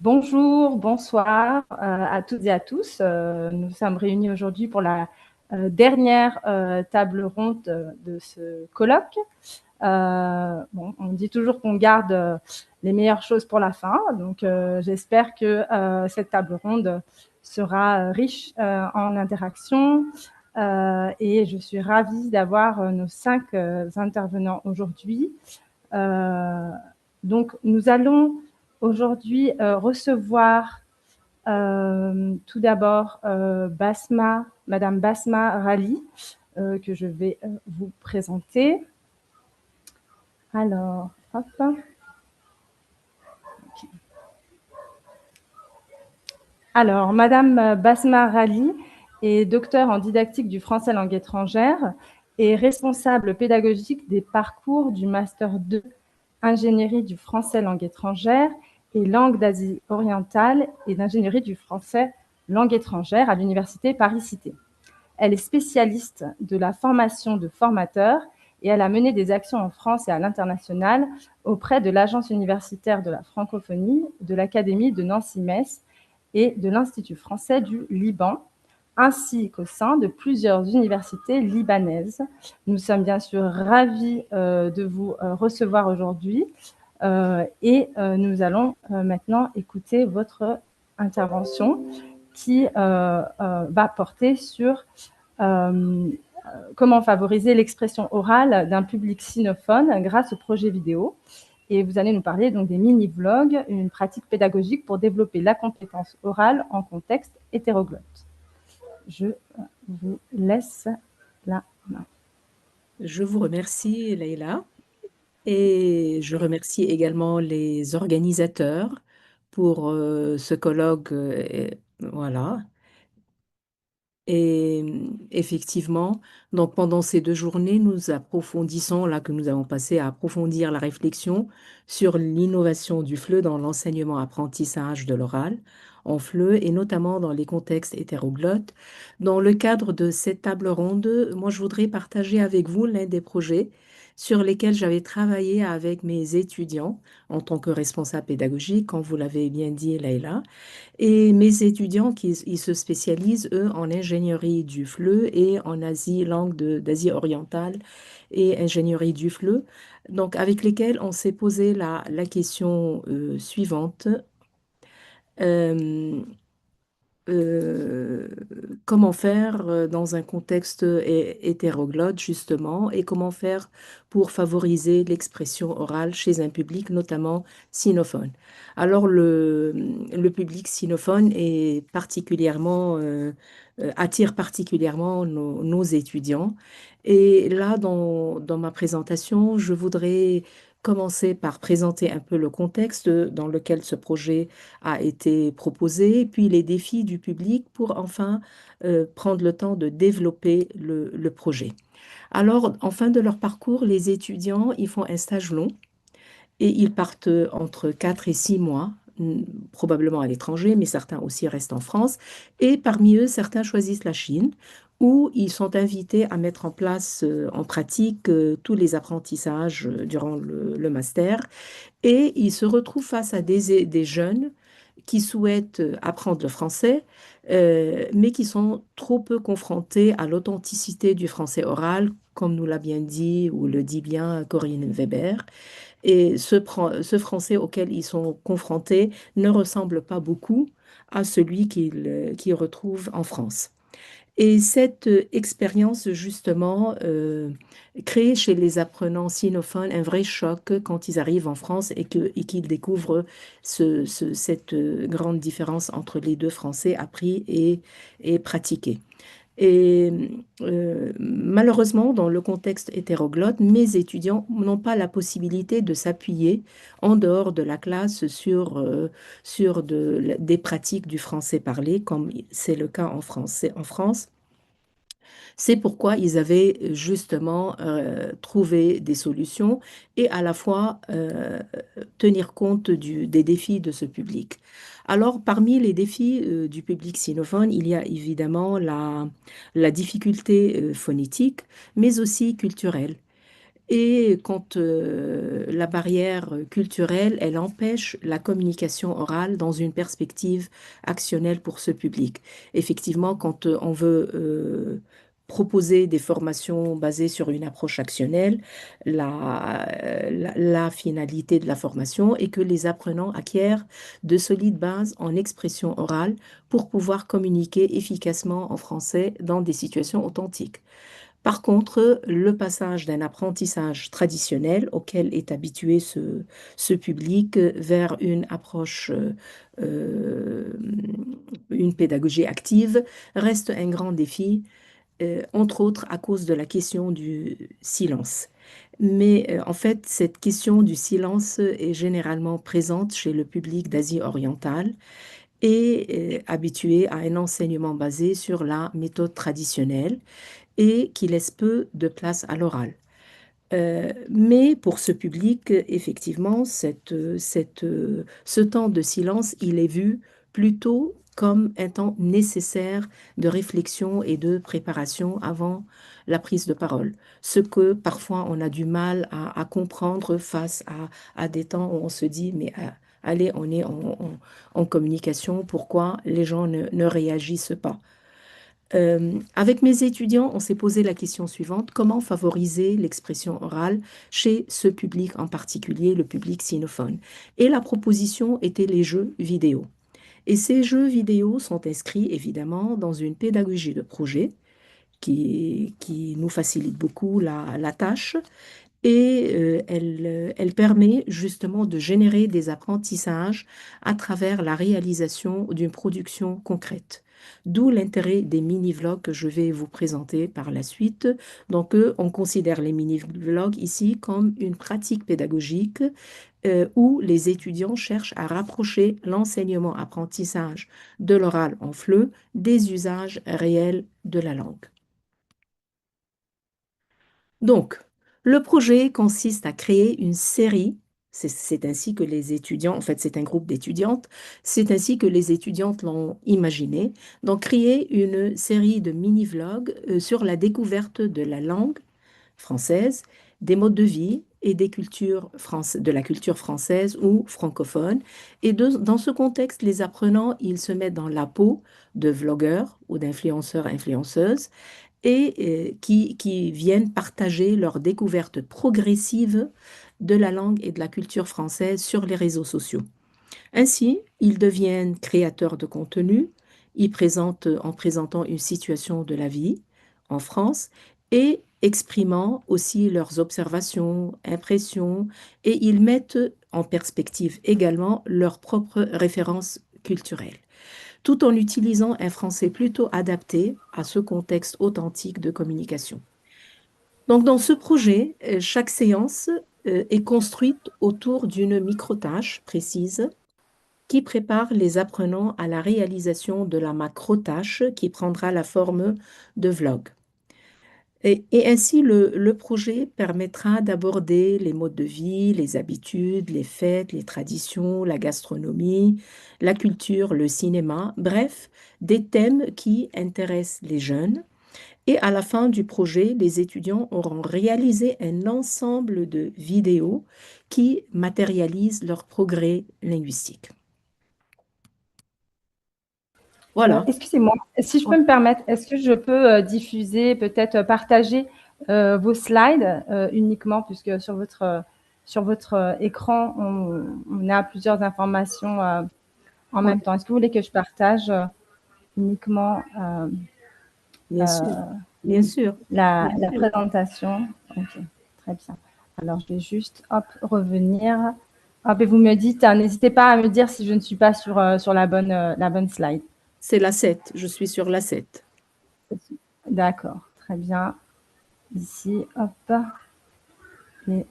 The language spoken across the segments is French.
Bonjour, bonsoir à toutes et à tous. Nous sommes réunis aujourd'hui pour la dernière table ronde de ce colloque. On dit toujours qu'on garde les meilleures choses pour la fin, donc j'espère que cette table ronde sera riche en interactions et je suis ravie d'avoir nos 5 intervenants aujourd'hui. Donc, nous allons aujourd'hui recevoir tout d'abord Madame Basma Rali, que je vais vous présenter. Alors, hop. Alors, Madame Basma Rali est docteure en didactique du français langue étrangère et responsable pédagogique des parcours du Master 2 ingénierie du français langue étrangère et langue d'Asie orientale et d'ingénierie du français langue étrangère à l'université Paris-Cité. Elle est spécialiste de la formation de formateurs et elle a mené des actions en France et à l'international auprès de l'Agence universitaire de la francophonie, de l'Académie de Nancy-Metz et de l'Institut français du Liban, ainsi qu'au sein de plusieurs universités libanaises. Nous sommes bien sûr ravis de vous recevoir aujourd'hui et nous allons maintenant écouter votre intervention qui va porter sur comment favoriser l'expression orale d'un public sinophone grâce au projet vidéo. Et vous allez nous parler donc des mini-vlogs, une pratique pédagogique pour développer la compétence orale en contexte hétéroglotte. Je vous laisse la main. Je vous remercie, Leïla, et je remercie également les organisateurs pour ce colloque. Voilà. Et effectivement, donc pendant ces 2 journées, nous approfondissons, là que nous avons passé à approfondir la réflexion sur l'innovation du FLE dans l'enseignement-apprentissage de l'oral en FLE et notamment dans les contextes hétéroglottes. Dans le cadre de cette table ronde, moi je voudrais partager avec vous l'un des projets sur lesquels j'avais travaillé avec mes étudiants en tant que responsable pédagogique, comme vous l'avez bien dit, Leïla. Et mes étudiants, ils se spécialisent, eux, en ingénierie du FLE et en Asie, d'Asie orientale et ingénierie du FLE, donc avec lesquels on s'est posé la question suivante. Euh, euh, Comment faire dans un contexte hétéroglotte, justement, et comment faire pour favoriser l'expression orale chez un public, notamment sinophone. Alors, le public sinophone est attire particulièrement nos étudiants. Et là, dans ma présentation, je voudrais commencer par présenter un peu le contexte dans lequel ce projet a été proposé, puis les défis du public pour enfin prendre le temps de développer le projet. Alors, en fin de leur parcours, les étudiants, ils font un stage long et ils partent entre 4 et 6 mois, probablement à l'étranger, mais certains aussi restent en France. Et parmi eux, certains choisissent la Chine, où ils sont invités à mettre en place en pratique tous les apprentissages durant le master. Et ils se retrouvent face à des jeunes qui souhaitent apprendre le français, mais qui sont trop peu confrontés à l'authenticité du français oral, comme nous l'a bien dit ou le dit bien Corinne Weber. Et ce français auquel ils sont confrontés ne ressemble pas beaucoup à celui qu'ils retrouvent en France. Et cette expérience, justement, crée chez les apprenants sinophones un vrai choc quand ils arrivent en France et qu'ils découvrent cette grande différence entre les deux français appris et pratiqués. Et malheureusement, dans le contexte hétéroglotte, mes étudiants n'ont pas la possibilité de s'appuyer en dehors de la classe sur des pratiques du français parlé, comme c'est le cas en France. C'est pourquoi ils avaient justement trouvé des solutions et à la fois tenir compte des défis de ce public. Alors, parmi les défis du public sinophone, il y a évidemment la difficulté phonétique, mais aussi culturelle. Et quand la barrière culturelle, elle empêche la communication orale dans une perspective actionnelle pour ce public. Effectivement, quand on veut proposer des formations basées sur une approche actionnelle, la finalité de la formation est que les apprenants acquièrent de solides bases en expression orale pour pouvoir communiquer efficacement en français dans des situations authentiques. Par contre, le passage d'un apprentissage traditionnel auquel est habitué ce public vers une approche, euh, une pédagogie active, reste un grand défi, entre autres à cause de la question du silence. Mais en fait, cette question du silence est généralement présente chez le public d'Asie orientale et habitué à un enseignement basé sur la méthode traditionnelle et qui laisse peu de place à l'oral. Mais pour ce public, effectivement, ce temps de silence, il est vu plutôt comme un temps nécessaire de réflexion et de préparation avant la prise de parole. Ce que parfois on a du mal à comprendre face à des temps où on se dit, mais allez, on est en communication, pourquoi les gens ne réagissent pas? Avec mes étudiants, on s'est posé la question suivante, comment favoriser l'expression orale chez ce public en particulier, le public sinophone? Et la proposition était les jeux vidéo. Et ces jeux vidéo sont inscrits évidemment dans une pédagogie de projet qui nous facilite beaucoup la tâche et elle permet justement de générer des apprentissages à travers la réalisation d'une production concrète. D'où l'intérêt des mini-vlogs que je vais vous présenter par la suite. Donc, on considère les mini-vlogs ici comme une pratique pédagogique où les étudiants cherchent à rapprocher l'enseignement-apprentissage de l'oral en FLE des usages réels de la langue. Donc, le projet consiste à créer une série. C'est ainsi que les étudiants, en fait, c'est un groupe d'étudiantes, c'est ainsi que les étudiantes l'ont imaginé. Donc, créer une série de mini-vlogs sur la découverte de la langue française, des modes de vie et de la culture française ou francophone. Et dans ce contexte, les apprenants, ils se mettent dans la peau de vlogueurs ou d'influenceurs, influenceuses et qui viennent partager leur découverte progressive de la langue et de la culture française sur les réseaux sociaux. Ainsi, ils deviennent créateurs de contenu, en présentant une situation de la vie en France et exprimant aussi leurs observations, impressions, et ils mettent en perspective également leurs propres références culturelles tout en utilisant un français plutôt adapté à ce contexte authentique de communication. Donc, dans ce projet, chaque séance est construite autour d'une micro-tâche précise qui prépare les apprenants à la réalisation de la macro-tâche qui prendra la forme de vlog. Et ainsi, le projet permettra d'aborder les modes de vie, les habitudes, les fêtes, les traditions, la gastronomie, la culture, le cinéma, bref, des thèmes qui intéressent les jeunes. Et à la fin du projet, les étudiants auront réalisé un ensemble de vidéos qui matérialisent leur progrès linguistique. Voilà. Excusez-moi, si je peux me permettre, est-ce que je peux diffuser, peut-être partager vos slides uniquement, puisque sur votre écran, on a plusieurs informations en Ouais, même temps. Est-ce que vous voulez que je partage uniquement bien sûr, euh, bien sûr, bien la sûr. présentation? Ok, très bien. Alors, je vais juste revenir. Hop, et vous me dites, n'hésitez pas à me dire si je ne suis pas sur la bonne slide. C'est la 7. Je suis sur la 7. D'accord, très bien. Ici, hop. Et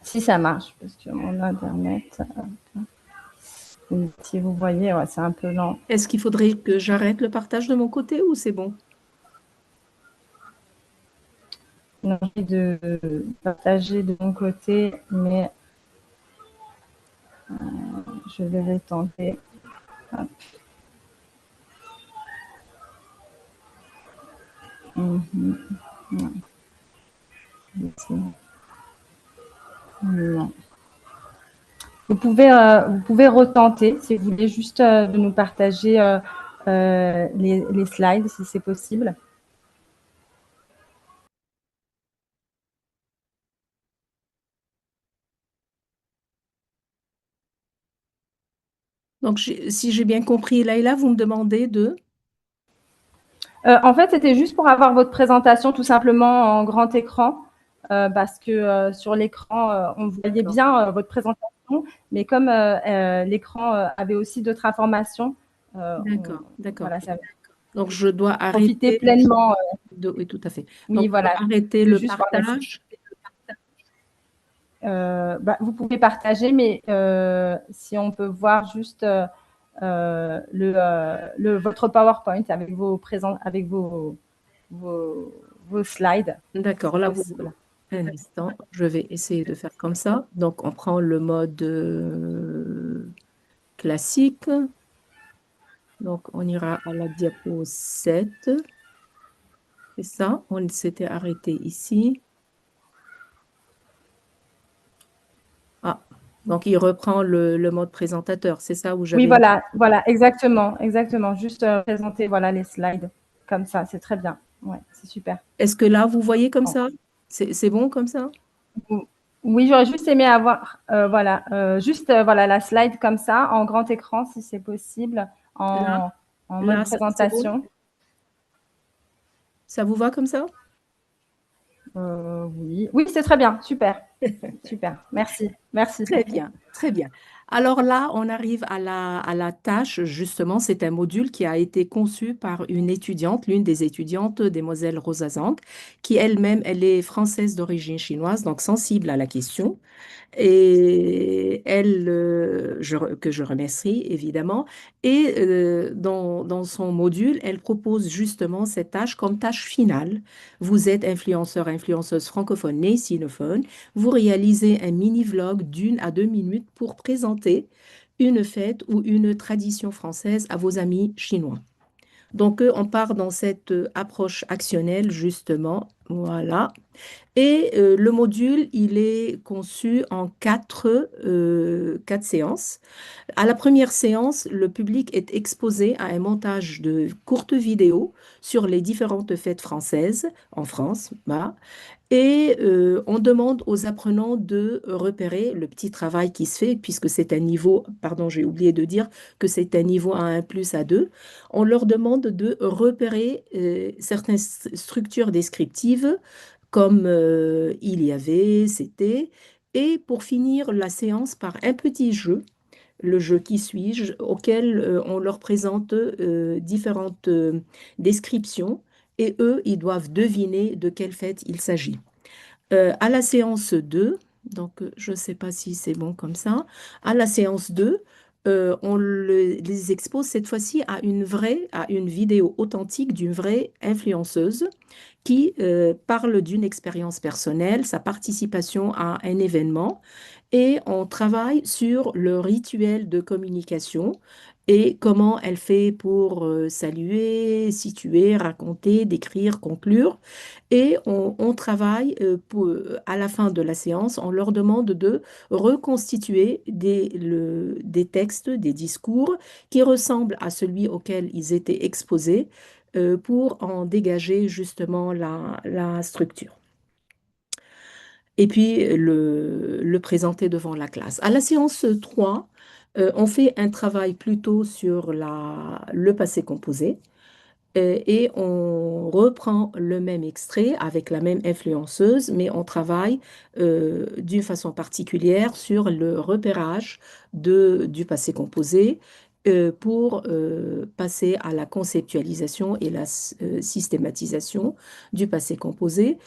si ça marche, parce que mon Internet, si vous voyez, ouais, c'est un peu lent. Est-ce qu'il faudrait que j'arrête le partage de mon côté ou c'est bon? J'ai envie de partager de mon côté, mais je vais tenter. Hop. Mhm. Non. Vous pouvez retenter si vous voulez juste de nous partager les slides, si c'est possible. Donc, si j'ai bien compris, Laïla, vous me demandez de... En fait, c'était juste pour avoir votre présentation tout simplement en grand écran, parce que sur l'écran, on voyait bien votre présentation, mais comme l'écran avait aussi d'autres informations, D'accord, d'accord. voilà, ça Donc, je dois profiter arrêter pleinement. oui, tout à fait. Oui, Donc, je dois voilà. arrêter De le juste, voilà, partage. vous pouvez partager, mais si on peut voir juste votre PowerPoint avec vos slides, D'accord, c'est là, possible. un instant, je vais essayer de faire comme ça. Donc, on prend le mode classique. Donc, on ira à la diapo 7. C'est ça, on s'était arrêté ici. Ah, donc il reprend le mode présentateur, c'est ça où Oui, j'avais mis. voilà, voilà, exactement, exactement. Juste présenter voilà les slides comme ça, c'est très bien. Ouais, c'est super. Est-ce que là, vous voyez comme Bon. ça? C'est bon comme ça? Oui, j'aurais juste aimé avoir voilà juste voilà la slide comme ça en grand écran si c'est possible Là, en mode là, c'est bon? présentation. Ça vous va comme ça? Oui, oui, c'est très bien, super, super. Merci, merci. Très bien, très bien. Alors là, on arrive à la tâche, justement, c'est un module qui a été conçu par une étudiante, l'une des étudiantes, demoiselle Rosa Zhang, qui elle-même, elle est française d'origine chinoise, donc sensible à la question. Et elle, que je remercie évidemment. Et dans son module, elle propose justement cette tâche comme tâche finale. Vous êtes influenceur, influenceuse francophone, né sinophone. Vous réalisez un mini-vlog d'1 à 2 minutes pour présenter une fête ou une tradition française à vos amis chinois. Donc, on part dans cette approche actionnelle, justement. Voilà. Et le module, il est conçu en quatre séances. À la première séance, le public est exposé à un montage de courtes vidéos sur les différentes fêtes françaises en France. Voilà. Et on demande aux apprenants de repérer le petit travail qui se fait, puisque c'est un niveau, pardon, j'ai oublié de dire que c'est un niveau A1 plus A2. On leur demande de repérer certaines structures descriptives, comme il y avait, c'était, et pour finir la séance par un petit jeu, le jeu Qui suis-je, auquel on leur présente différentes descriptions, et eux, ils doivent deviner de quelle fête il s'agit. À la séance 2, donc je ne sais pas si c'est bon comme ça, à la séance 2, les expose cette fois-ci à une vidéo authentique d'une vraie influenceuse qui parle d'une expérience personnelle, sa participation à un événement, et on travaille sur le rituel de communication et comment elle fait pour saluer, situer, raconter, décrire, conclure. Et on travaille à la fin de la séance, on leur demande de reconstituer des textes, des discours qui ressemblent à celui auquel ils étaient exposés pour en dégager justement la structure. Et puis le présenter devant la classe. À la séance 3, on fait un travail plutôt sur le passé composé. Et on reprend le même extrait avec la même influenceuse, mais on travaille d'une façon particulière sur le repérage du passé composé pour passer à la conceptualisation et la systématisation du passé composé,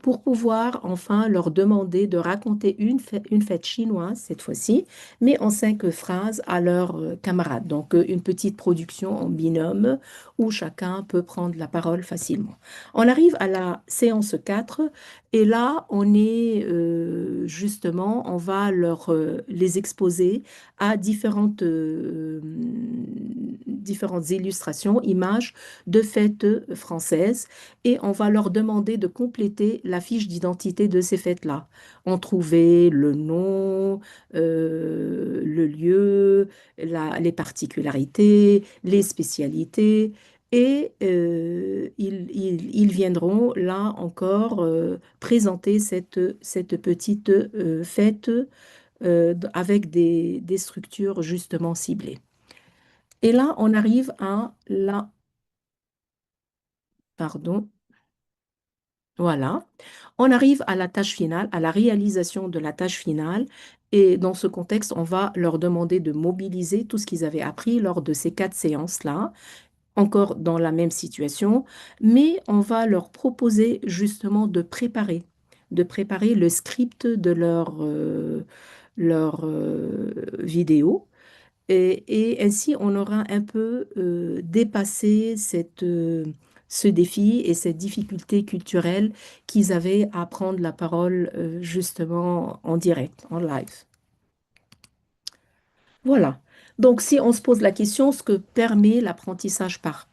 pour pouvoir enfin leur demander de raconter une fête chinoise cette fois-ci, mais en 5 phrases à leurs camarades. Donc une petite production en binôme où chacun peut prendre la parole facilement. On arrive à la séance 4 Et là, on est justement, on va les exposer à différentes illustrations, images de fêtes françaises, et on va leur demander de compléter la fiche d'identité de ces fêtes-là. On trouvait le nom, le lieu, les particularités, les spécialités. Et ils viendront là encore présenter cette petite fête avec des structures justement ciblées. Et là, on arrive à pardon, voilà, on arrive à la tâche finale, à la réalisation de la tâche finale. Et dans ce contexte, on va leur demander de mobiliser tout ce qu'ils avaient appris lors de ces 4 séances-là, encore dans la même situation, mais on va leur proposer justement de préparer le script de leur vidéo. Et ainsi, on aura un peu dépassé ce défi et cette difficulté culturelle qu'ils avaient à prendre la parole justement en direct, en live. Voilà. Donc, si on se pose la question, ce que permet l'apprentissage par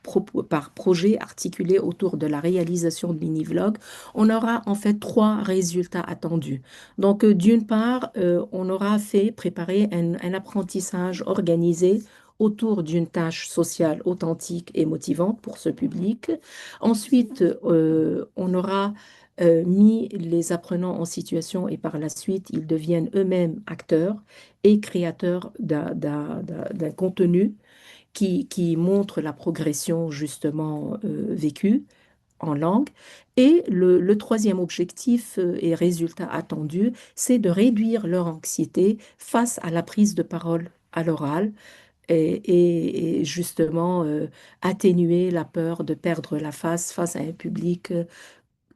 projet articulé autour de la réalisation de mini-vlogs, on aura en fait 3 résultats attendus. Donc, d'une part, on aura fait préparer un apprentissage organisé autour d'une tâche sociale authentique et motivante pour ce public. Ensuite, on aura mis les apprenants en situation et par la suite, ils deviennent eux-mêmes acteurs et créateur d'un contenu qui montre la progression justement vécue en langue. Et le troisième objectif et résultat attendu, c'est de réduire leur anxiété face à la prise de parole à l'oral et justement atténuer la peur de perdre la face à un public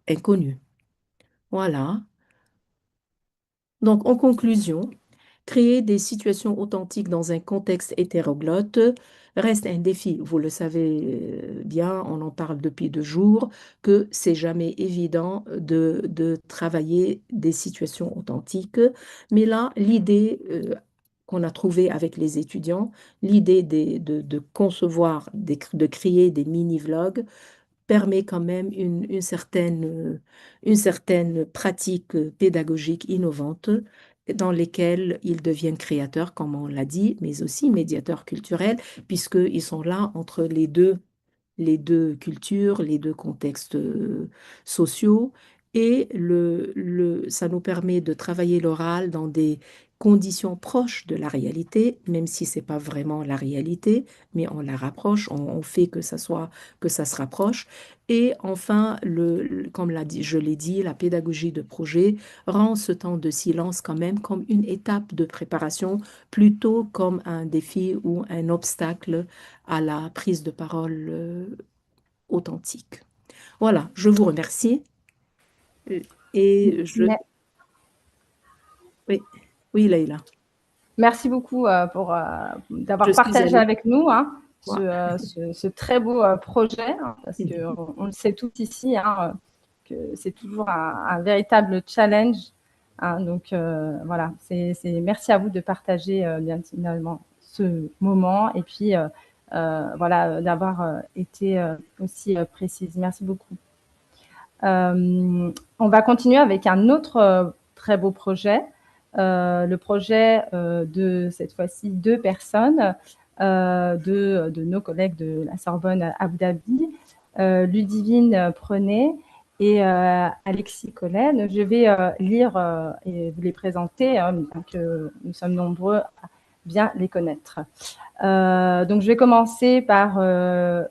inconnu. Voilà. Donc, en conclusion, créer des situations authentiques dans un contexte hétéroglotte reste un défi. Vous le savez bien, on en parle depuis 2 jours, que c'est jamais évident de travailler des situations authentiques. Mais là, l'idée qu'on a trouvée avec les étudiants, l'idée de concevoir, de créer des mini-vlogs, permet quand même une certaine pratique pédagogique innovante dans lesquelles ils deviennent créateurs, comme on l'a dit, mais aussi médiateurs culturels, puisqu'ils sont là entre les deux cultures, les deux contextes sociaux. Et ça nous permet de travailler l'oral dans des conditions proches de la réalité, même si ce n'est pas vraiment la réalité, mais on la rapproche, on fait que ça se rapproche. Et enfin, comme je l'ai dit, la pédagogie de projet rend ce temps de silence quand même comme une étape de préparation, plutôt comme un défi ou un obstacle à la prise de parole authentique. Voilà, je vous remercie. Euh, Et Oui, oui, Leïla, Merci beaucoup pour je d'avoir suis partagé allée. avec nous Moi. ce très beau projet, parce qu'on le sait tous ici, que c'est toujours un véritable challenge. Donc voilà, merci à vous de partager bien évidemment ce moment et puis voilà, d'avoir été aussi précise. Merci beaucoup. On va continuer avec un autre très beau projet. Le projet de cette fois-ci 2 personnes, de nos collègues de la Sorbonne à Abu Dhabi, Ludivine Prenet et Alexis Collen. Je vais lire et vous les présenter, bien que nous sommes nombreux à bien les connaître. Donc, je vais commencer par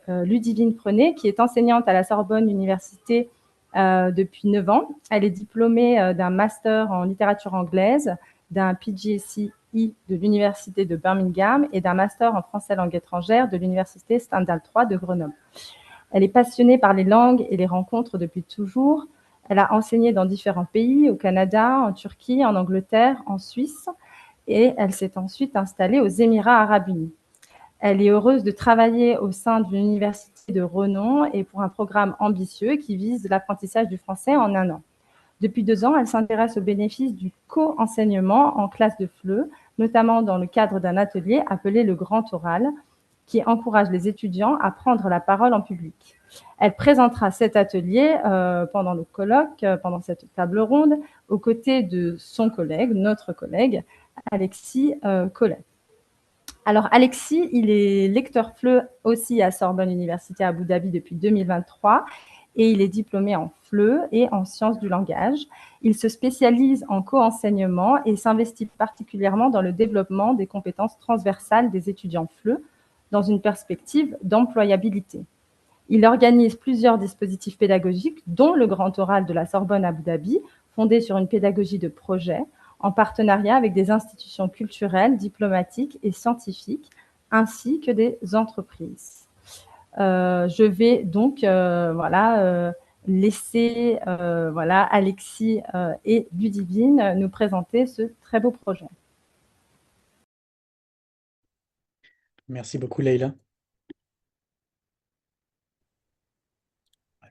Ludivine Prenet, qui est enseignante à la Sorbonne Université depuis 9 ans. Elle est diplômée d'un master en littérature anglaise, d'un PGCE de l'Université de Birmingham et d'un master en français langue étrangère de l'Université Stendhal III de Grenoble. Elle est passionnée par les langues et les rencontres depuis toujours. Elle a enseigné dans différents pays, au Canada, en Turquie, en Angleterre, en Suisse, et elle s'est ensuite installée aux Émirats arabes unis. Elle est heureuse de travailler au sein d'une université de renom et pour un programme ambitieux qui vise l'apprentissage du français en 1 an. Depuis 2 ans, elle s'intéresse aux bénéfices du co-enseignement en classe de FLE, notamment dans le cadre d'un atelier appelé le Grand Oral, qui encourage les étudiants à prendre la parole en public. Elle présentera cet atelier pendant le colloque, pendant cette table ronde, aux côtés de son collègue, notre collègue, Alexis Collet. Alors Alexis, il est lecteur FLE aussi à Sorbonne Université à Abu Dhabi depuis 2023 et il est diplômé en FLE et en sciences du langage. Il se spécialise en co-enseignement et s'investit particulièrement dans le développement des compétences transversales des étudiants FLE dans une perspective d'employabilité. Il organise plusieurs dispositifs pédagogiques, dont le Grand Oral de la Sorbonne Abu Dhabi, fondé sur une pédagogie de projet, en partenariat avec des institutions culturelles, diplomatiques et scientifiques, ainsi que des entreprises. Je vais donc laisser Alexis et Ludivine nous présenter ce très beau projet. Merci beaucoup, Leïla.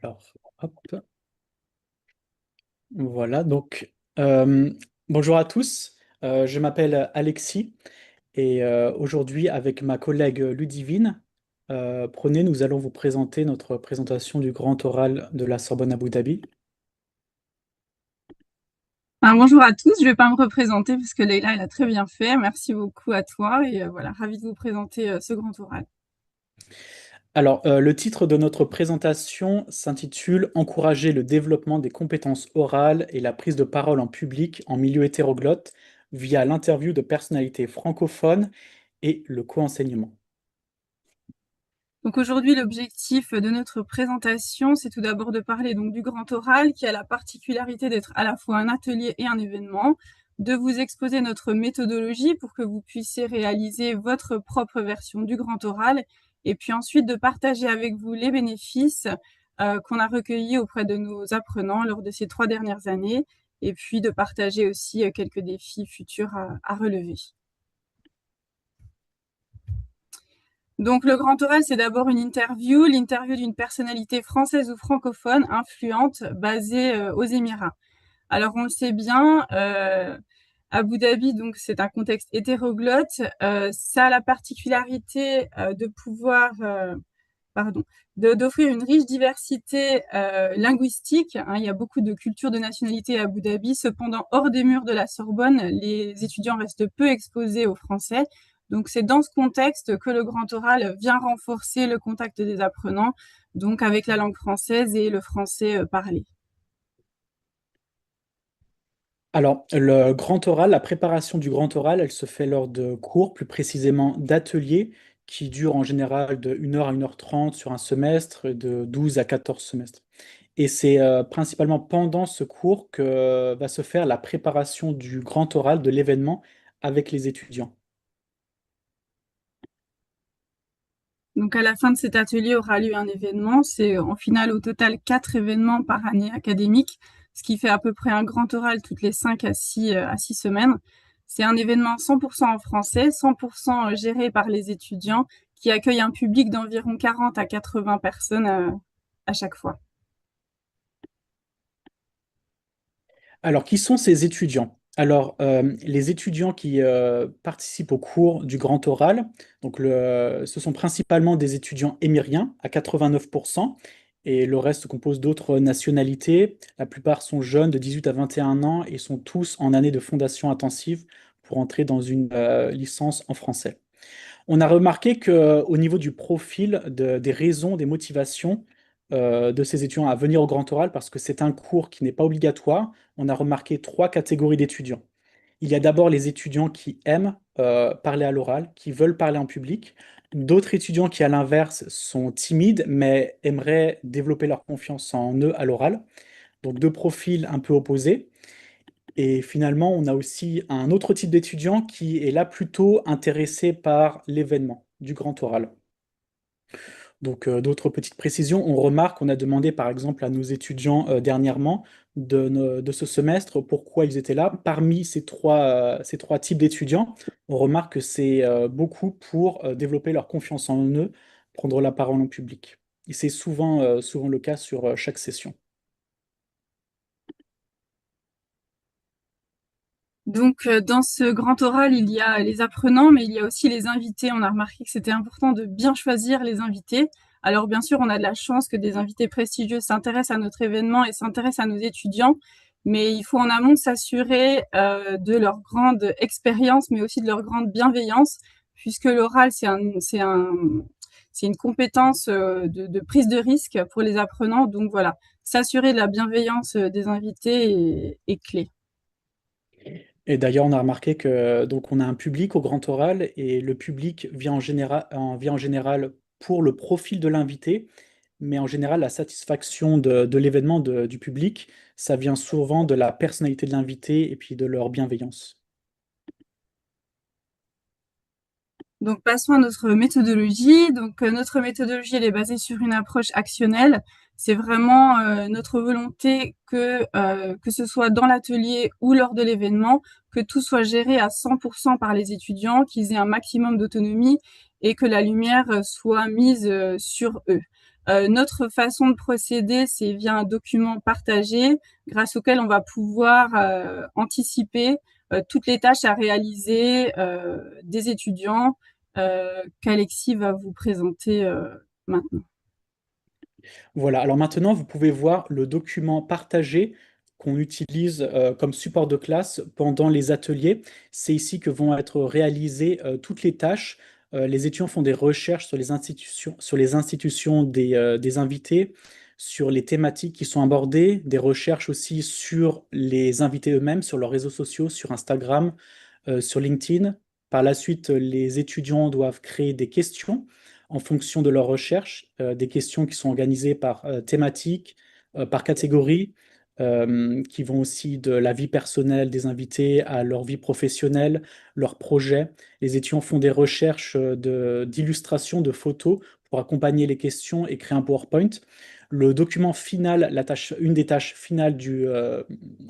Alors, hop. Voilà, donc, bonjour à tous. Je m'appelle Alexis et aujourd'hui, avec ma collègue Ludivine, nous allons vous présenter notre présentation du grand oral de la Sorbonne Abu Dhabi. Bonjour à tous, je ne vais pas me représenter parce que Leïla, elle a très bien fait. Merci beaucoup à toi et voilà, ravie de vous présenter ce grand oral. Alors, le titre de notre présentation s'intitule Encourager le développement des compétences orales et la prise de parole en public en milieu hétéroglotte via l'interview de personnalités francophones et le co-enseignement. Donc aujourd'hui, l'objectif de notre présentation, c'est tout d'abord de parler donc du grand oral qui a la particularité d'être à la fois un atelier et un événement, de vous exposer notre méthodologie pour que vous puissiez réaliser votre propre version du grand oral et puis ensuite de partager avec vous les bénéfices qu'on a recueillis auprès de nos apprenants lors de ces 3 dernières années et puis de partager aussi quelques défis futurs à relever. Donc, le grand oral, c'est d'abord l'interview d'une personnalité française ou francophone influente basée aux Émirats. Alors, on le sait bien, Abu Dhabi, donc c'est un contexte hétéroglotte. Ça a la particularité de pouvoir, d'offrir une riche diversité linguistique. Il y a beaucoup de cultures de nationalité à Abu Dhabi. Cependant, hors des murs de la Sorbonne, les étudiants restent peu exposés au français. Donc, c'est dans ce contexte que le grand oral vient renforcer le contact des apprenants, donc avec la langue française et le français parlé. Alors, le grand oral, la préparation du grand oral, elle se fait lors de cours, plus précisément d'ateliers, qui durent en général de 1 heure à 1 h 30 sur un semestre, et de 12 à 14 semestres. Et c'est principalement pendant ce cours que va se faire la préparation du grand oral, de l'événement, avec les étudiants. Donc, à la fin de cet atelier aura lieu un événement. C'est en finale au total 4 événements par année académique, ce qui fait à peu près un grand oral toutes les 5 à 6 semaines. C'est un événement 100% en français, 100% géré par les étudiants, qui accueille un public d'environ 40 à 80 personnes à chaque fois. Alors, qui sont ces étudiants? Alors, les étudiants qui participent au cours du grand oral, donc ce sont principalement des étudiants émiriens à 89%, et le reste se compose d'autres nationalités. La plupart sont jeunes de 18 à 21 ans et sont tous en année de fondation intensive pour entrer dans une licence en français. On a remarqué qu'au niveau du profil des raisons, des motivations de ces étudiants à venir au grand oral, parce que c'est un cours qui n'est pas obligatoire, on a remarqué 3 catégories d'étudiants. Il y a d'abord les étudiants qui aiment parler à l'oral, qui veulent parler en public. D'autres étudiants qui, à l'inverse, sont timides, mais aimeraient développer leur confiance en eux à l'oral. Donc 2 profils un peu opposés. Et finalement, on a aussi un autre type d'étudiant qui est là plutôt intéressé par l'événement du grand oral. Donc, d'autres petites précisions. On remarque, on a demandé par exemple à nos étudiants dernièrement de ce semestre pourquoi ils étaient là. Parmi ces trois types d'étudiants, on remarque que c'est beaucoup pour développer leur confiance en eux, prendre la parole en public. Et c'est souvent le cas sur chaque session. Donc, dans ce grand oral, il y a les apprenants, mais il y a aussi les invités. On a remarqué que c'était important de bien choisir les invités. Alors, bien sûr, on a de la chance que des invités prestigieux s'intéressent à notre événement et s'intéressent à nos étudiants, mais il faut en amont s'assurer de leur grande expérience, mais aussi de leur grande bienveillance, puisque l'oral, c'est une compétence de prise de risque pour les apprenants. Donc voilà, s'assurer de la bienveillance des invités est clé. Et d'ailleurs, on a remarqué que donc on a un public au grand oral et le public vient en général pour le profil de l'invité, mais en général, la satisfaction de l'événement du public, ça vient souvent de la personnalité de l'invité et puis de leur bienveillance. Donc, passons à notre méthodologie. Donc, notre méthodologie, elle est basée sur une approche actionnelle. C'est vraiment notre volonté que ce soit dans l'atelier ou lors de l'événement, que tout soit géré à 100% par les étudiants, qu'ils aient un maximum d'autonomie et que la lumière soit mise sur eux. Notre façon de procéder, c'est via un document partagé grâce auquel on va pouvoir anticiper toutes les tâches à réaliser des étudiants qu'Alexis va vous présenter maintenant. Voilà, alors maintenant, vous pouvez voir le document partagé qu'on utilise comme support de classe pendant les ateliers. C'est ici que vont être réalisées toutes les tâches. Les étudiants font des recherches sur les institutions des invités, sur les thématiques qui sont abordées, des recherches aussi sur les invités eux-mêmes, sur leurs réseaux sociaux, sur Instagram, sur LinkedIn. Par la suite, les étudiants doivent créer des questions en fonction de leurs recherches, des questions qui sont organisées par thématique, par catégorie, qui vont aussi de la vie personnelle des invités à leur vie professionnelle, leurs projets. Les étudiants font des recherches d'illustrations, de photos pour accompagner les questions et créer un PowerPoint. Le document final, une des tâches finales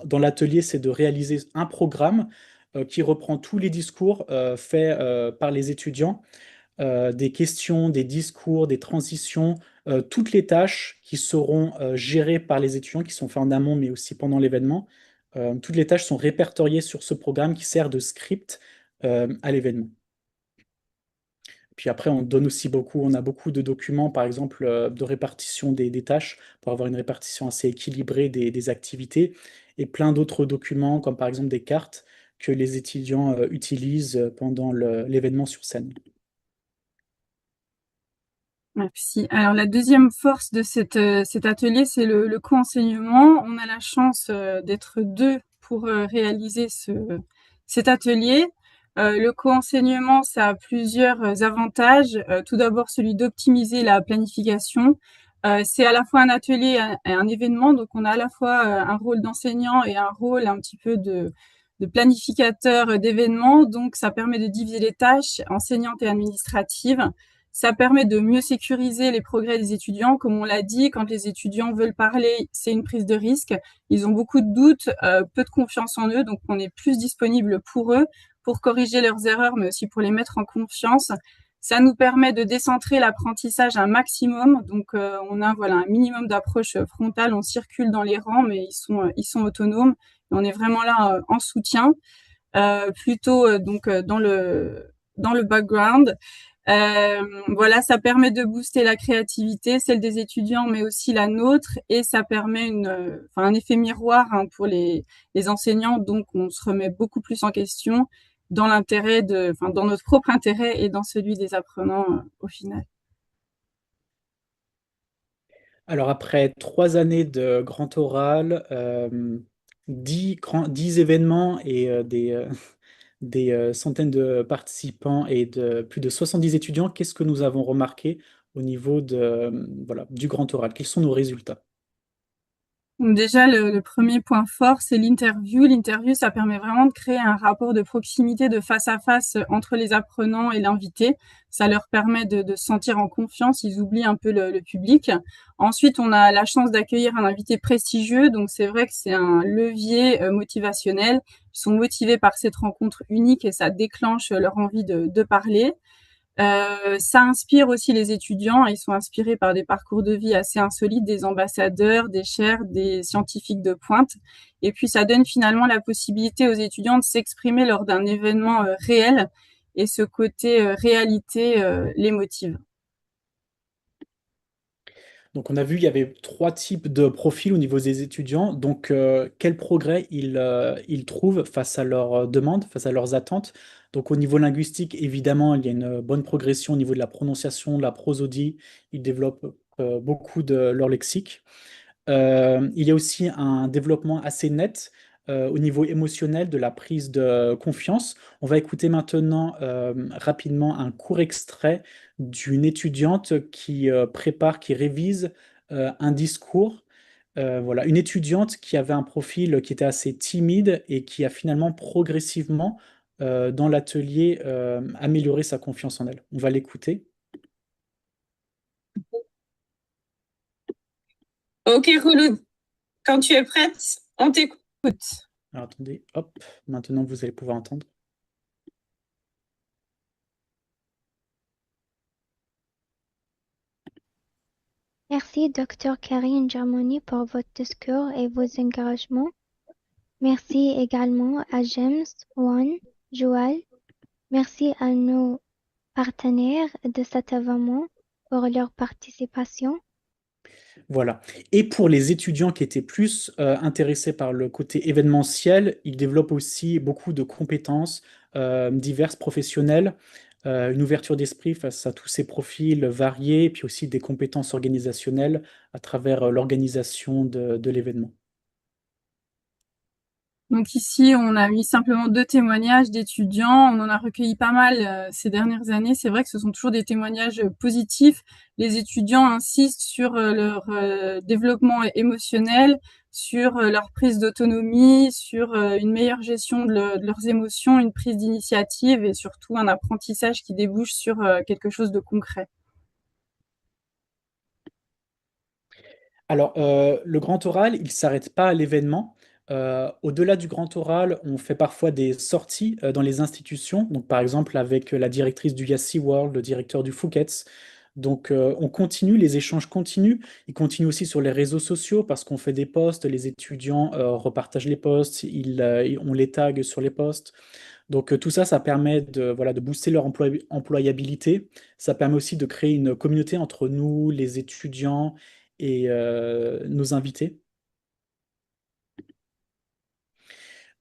dans l'atelier, c'est de réaliser un programme qui reprend tous les discours faits par les étudiants, des questions, des discours, des transitions, toutes les tâches qui seront gérées par les étudiants, qui sont faites en amont, mais aussi pendant l'événement. Toutes les tâches sont répertoriées sur ce programme qui sert de script à l'événement. Puis après, on donne aussi on a beaucoup de documents, par exemple, de répartition des tâches, pour avoir une répartition assez équilibrée des activités, et plein d'autres documents, comme par exemple des cartes que les étudiants utilisent pendant l'événement sur scène. Merci. Alors, la deuxième force de cet atelier, c'est le co-enseignement. On a la chance d'être deux pour réaliser cet atelier. Le co-enseignement, ça a plusieurs avantages. Tout d'abord, celui d'optimiser la planification. C'est à la fois un atelier et un événement, donc on a à la fois un rôle d'enseignant et un rôle un petit peu de planificateur d'événements. Donc, ça permet de diviser les tâches enseignantes et administratives. Ça permet de mieux sécuriser les progrès des étudiants. Comme on l'a dit, quand les étudiants veulent parler, c'est une prise de risque. Ils ont beaucoup de doutes, peu de confiance en eux, donc on est plus disponible pour eux, pour corriger leurs erreurs, mais aussi pour les mettre en confiance. Ça nous permet de décentrer l'apprentissage un maximum. Donc, on a un minimum d'approche frontale. On circule dans les rangs, mais ils sont autonomes. On est vraiment là en soutien, plutôt dans le background. Ça permet de booster la créativité, celle des étudiants, mais aussi la nôtre, et ça permet un effet miroir pour les enseignants. Donc, on se remet beaucoup plus en question dans dans notre propre intérêt et dans celui des apprenants au final. Alors après 3 années de grand oral, 10 événements et des centaines de participants et de plus de 70 étudiants, qu'est-ce que nous avons remarqué au niveau du grand oral? Quels sont nos résultats? Donc déjà, le premier point fort, c'est l'interview. L'interview, ça permet vraiment de créer un rapport de proximité, de face à face entre les apprenants et l'invité. Ça leur permet de se sentir en confiance. Ils oublient un peu le public. Ensuite, on a la chance d'accueillir un invité prestigieux. Donc, c'est vrai que c'est un levier motivationnel. Ils sont motivés par cette rencontre unique et ça déclenche leur envie de parler. Ça inspire aussi les étudiants. Ils sont inspirés par des parcours de vie assez insolites, des ambassadeurs, des chairs, des scientifiques de pointe. Et puis, ça donne finalement la possibilité aux étudiants de s'exprimer lors d'un événement réel. Et ce côté réalité les motive. Donc, on a vu, il y avait trois types de profils au niveau des étudiants. Donc, quel progrès ils trouvent face à leurs demandes, face à leurs attentes. Donc, au niveau linguistique, évidemment, il y a une bonne progression au niveau de la prononciation, de la prosodie. Ils développent beaucoup de leur lexique. Il y a aussi un développement assez net au niveau émotionnel de la prise de confiance. On va écouter maintenant rapidement un court extrait d'une étudiante qui prépare, qui révise un discours. Voilà, une étudiante qui avait un profil qui était assez timide et qui a finalement progressivement dans l'atelier amélioré sa confiance en elle. On va l'écouter. Ok, Khouloud, quand tu es prête, on t'écoute. Alors, attendez, hop, maintenant vous allez pouvoir entendre. Merci, Dr. Karine Germoni, pour votre discours et vos engagements. Merci également à James, Juan, Joël. Merci à nos partenaires de cet événement pour leur participation. Voilà. Et pour les étudiants qui étaient plus intéressés par le côté événementiel, ils développent aussi beaucoup de compétences diverses professionnelles, une ouverture d'esprit face à tous ces profils variés, et puis aussi des compétences organisationnelles à travers l'organisation de l'événement. Donc ici, on a mis simplement 2 témoignages d'étudiants. On en a recueilli pas mal ces dernières années. C'est vrai que ce sont toujours des témoignages positifs. Les étudiants insistent sur leur développement émotionnel, sur leur prise d'autonomie, sur une meilleure gestion de leurs émotions, une prise d'initiative et surtout un apprentissage qui débouche sur quelque chose de concret. Alors, le grand oral, il ne s'arrête pas à l'événement. Au-delà du grand oral, on fait parfois des sorties dans les institutions. Donc, par exemple, avec la directrice du Yassi World, le directeur du Fouquet's. Donc, on continue, les échanges continuent. Ils continuent aussi sur les réseaux sociaux parce qu'on fait des posts, les étudiants repartagent les posts, on les tag sur les posts. Donc, tout ça, ça permet de, voilà, de booster leur employabilité. Ça permet aussi de créer une communauté entre nous, les étudiants et nos invités.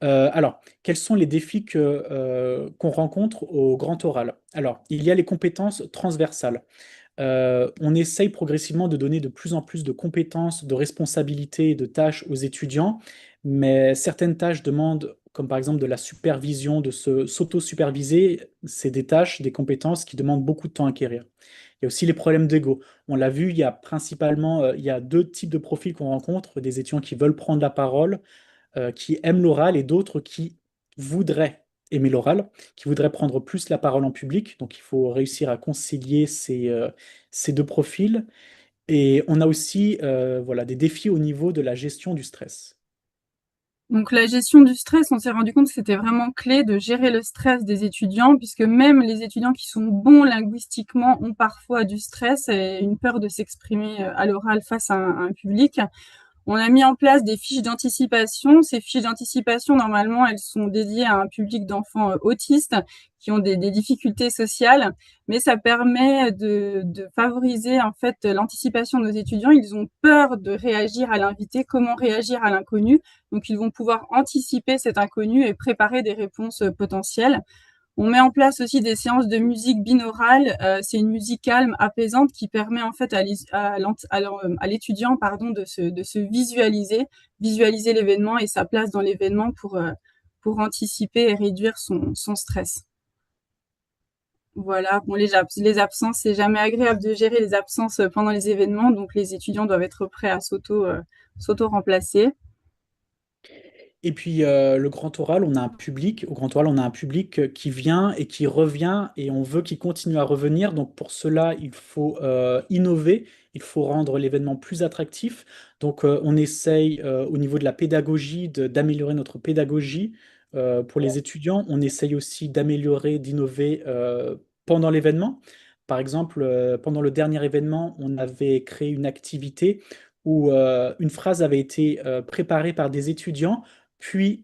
Alors, quels sont les défis qu'on rencontre au grand oral? Alors, il y a les compétences transversales. On essaye progressivement de donner de plus en plus de compétences, de responsabilités et de tâches aux étudiants, mais certaines tâches demandent, comme par exemple de la supervision, de s'auto-superviser. C'est des tâches, des compétences qui demandent beaucoup de temps à acquérir. Il y a aussi les problèmes d'ego. On l'a vu, il y a principalement il y a deux types de profils qu'on rencontre, des étudiants qui veulent prendre la parole, qui aiment l'oral et d'autres qui voudraient aimer l'oral, qui voudraient prendre plus la parole en public. Donc il faut réussir à concilier ces deux profils. Et on a aussi voilà, des défis au niveau de la gestion du stress. Donc la gestion du stress, on s'est rendu compte que c'était vraiment clé de gérer le stress des étudiants, puisque même les étudiants qui sont bons linguistiquement ont parfois du stress et une peur de s'exprimer à l'oral face à un public. On a mis en place des fiches d'anticipation. Ces fiches d'anticipation, normalement, elles sont dédiées à un public d'enfants autistes qui ont des difficultés sociales, mais ça permet de favoriser en fait l'anticipation de nos étudiants. Ils ont peur de réagir à l'invité, comment réagir à l'inconnu. Donc, ils vont pouvoir anticiper cet inconnu et préparer des réponses potentielles. On met en place aussi des séances de musique binaurale. C'est une musique calme, apaisante qui permet en fait à l'étudiant de se visualiser l'événement et sa place dans l'événement pour anticiper et réduire son stress. Voilà. Bon, les absences, c'est jamais agréable de gérer les absences pendant les événements, donc les étudiants doivent être prêts à s'auto-remplacer. Et puis le grand oral, on a un public. Au grand oral, on a un public qui vient et qui revient, et on veut qu'il continue à revenir. Donc pour cela, il faut innover, il faut rendre l'événement plus attractif. Donc on essaye au niveau de la pédagogie d'améliorer notre pédagogie pour les étudiants. On essaye aussi d'améliorer, d'innover pendant l'événement. Par exemple, pendant le dernier événement, on avait créé une activité où une phrase avait été préparée par des étudiants, puis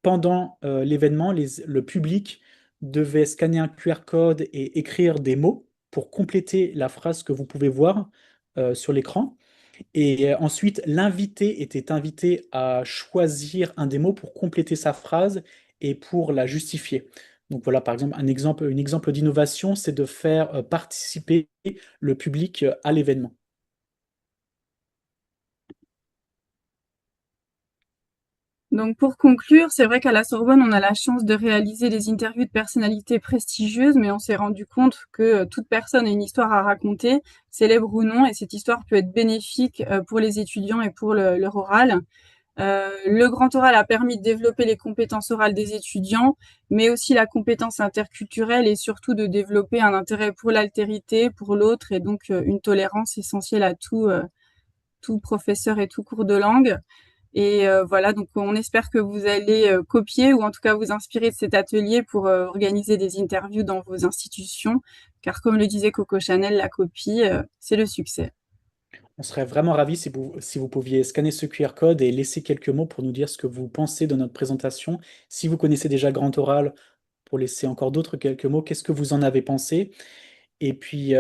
pendant l'événement, le public devait scanner un QR code et écrire des mots pour compléter la phrase que vous pouvez voir sur l'écran. Et ensuite, l'invité était invité à choisir un des mots pour compléter sa phrase et pour la justifier. Donc voilà, par exemple, un exemple d'innovation, c'est de faire participer le public à l'événement. Donc pour conclure, c'est vrai qu'à la Sorbonne, on a la chance de réaliser des interviews de personnalités prestigieuses, mais on s'est rendu compte que toute personne a une histoire à raconter, célèbre ou non, et cette histoire peut être bénéfique pour les étudiants et pour leur oral. Le grand oral a permis de développer les compétences orales des étudiants, mais aussi la compétence interculturelle et surtout de développer un intérêt pour l'altérité, pour l'autre, et donc une tolérance essentielle à tout professeur et tout cours de langue. Et voilà, donc on espère que vous allez copier ou en tout cas vous inspirer de cet atelier pour organiser des interviews dans vos institutions, car comme le disait Coco Chanel, la copie, c'est le succès. On serait vraiment ravis si vous pouviez scanner ce QR code et laisser quelques mots pour nous dire ce que vous pensez de notre présentation. Si vous connaissez déjà le grand oral, pour laisser encore d'autres quelques mots, qu'est-ce que vous en avez pensé? Et puis,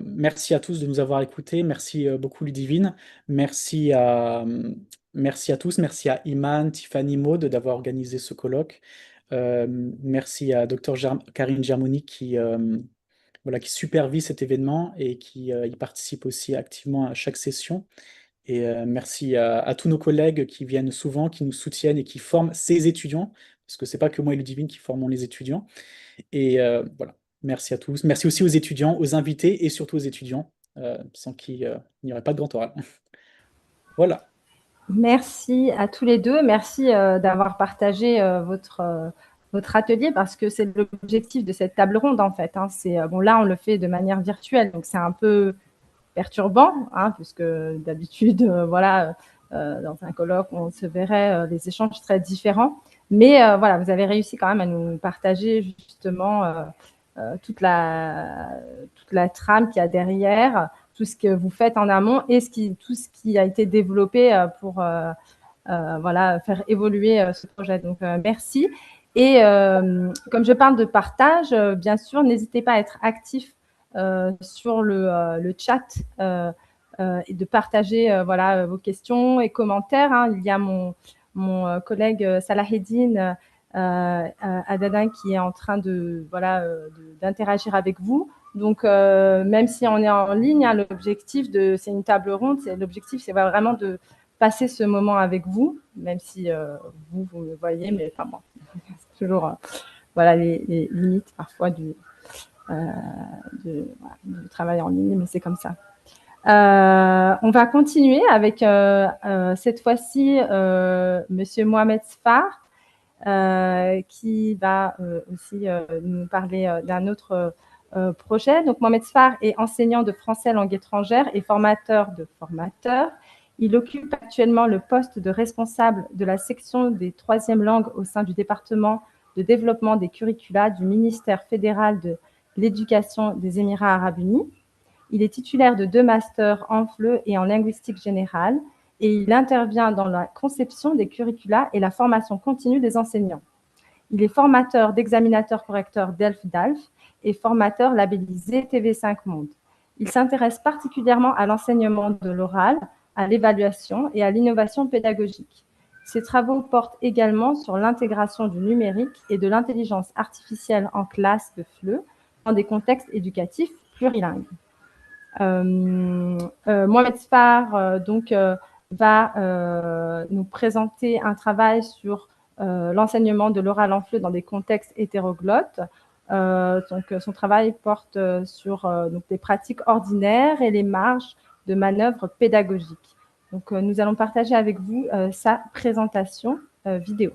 merci à tous de nous avoir écoutés. Merci beaucoup, Ludivine. Merci à tous. Merci à Iman, Tiffany, Maud d'avoir organisé ce colloque. Merci à Dr Karine Germoni voilà, qui supervise cet événement et qui y participe aussi activement à chaque session. Et merci à tous nos collègues qui viennent souvent, qui nous soutiennent et qui forment ces étudiants, parce que c'est pas que moi et Ludivine qui formons les étudiants. Et voilà, merci à tous. Merci aussi aux étudiants, aux invités et surtout aux étudiants, sans qui il n'y aurait pas de grand oral. Voilà. Merci à tous les deux. Merci d'avoir partagé votre atelier parce que c'est l'objectif de cette table ronde en fait. Hein. Bon, là, on le fait de manière virtuelle, donc c'est un peu perturbant, hein, puisque d'habitude, voilà, dans un colloque, on se verrait les échanges très différents. Mais voilà, vous avez réussi quand même à nous partager justement toute la trame qu'il y a derrière, tout ce que vous faites en amont et tout ce qui a été développé pour voilà, faire évoluer ce projet. Donc, merci. Et comme je parle de partage, bien sûr, n'hésitez pas à être actif sur le chat et de partager voilà, vos questions et commentaires. Hein. Il y a mon collègue Salaheddine Adadin qui est en train d'interagir avec vous. Donc, même si on est en ligne, hein, c'est une table ronde, l'objectif, c'est vraiment de passer ce moment avec vous, même si vous me voyez, mais enfin bon, c'est toujours voilà, les limites parfois du travail en ligne, mais c'est comme ça. On va continuer avec cette fois-ci Monsieur Mohamed Sfar, qui va aussi nous parler d'un autre projet. Donc, Mohamed Sfar est enseignant de français langue étrangère et formateur de formateurs. Il occupe actuellement le poste de responsable de la section des troisièmes langues au sein du département de développement des curricula du ministère fédéral de l'Éducation des Émirats arabes unis. Il est titulaire de 2 masters en FLE et en linguistique générale et il intervient dans la conception des curricula et la formation continue des enseignants. Il est formateur d'examinateurs correcteurs DELF-DALF et formateur labellisé TV5 Monde. Il s'intéresse particulièrement à l'enseignement de l'oral, à l'évaluation et à l'innovation pédagogique. Ses travaux portent également sur l'intégration du numérique et de l'intelligence artificielle en classe de FLE dans des contextes éducatifs plurilingues. Mohamed Sfar va nous présenter un travail sur l'enseignement de l'oral en FLE dans des contextes hétéroglottes. Donc, son travail porte sur donc, les pratiques ordinaires et les marges de manœuvre pédagogiques. Donc, nous allons partager avec vous sa présentation vidéo.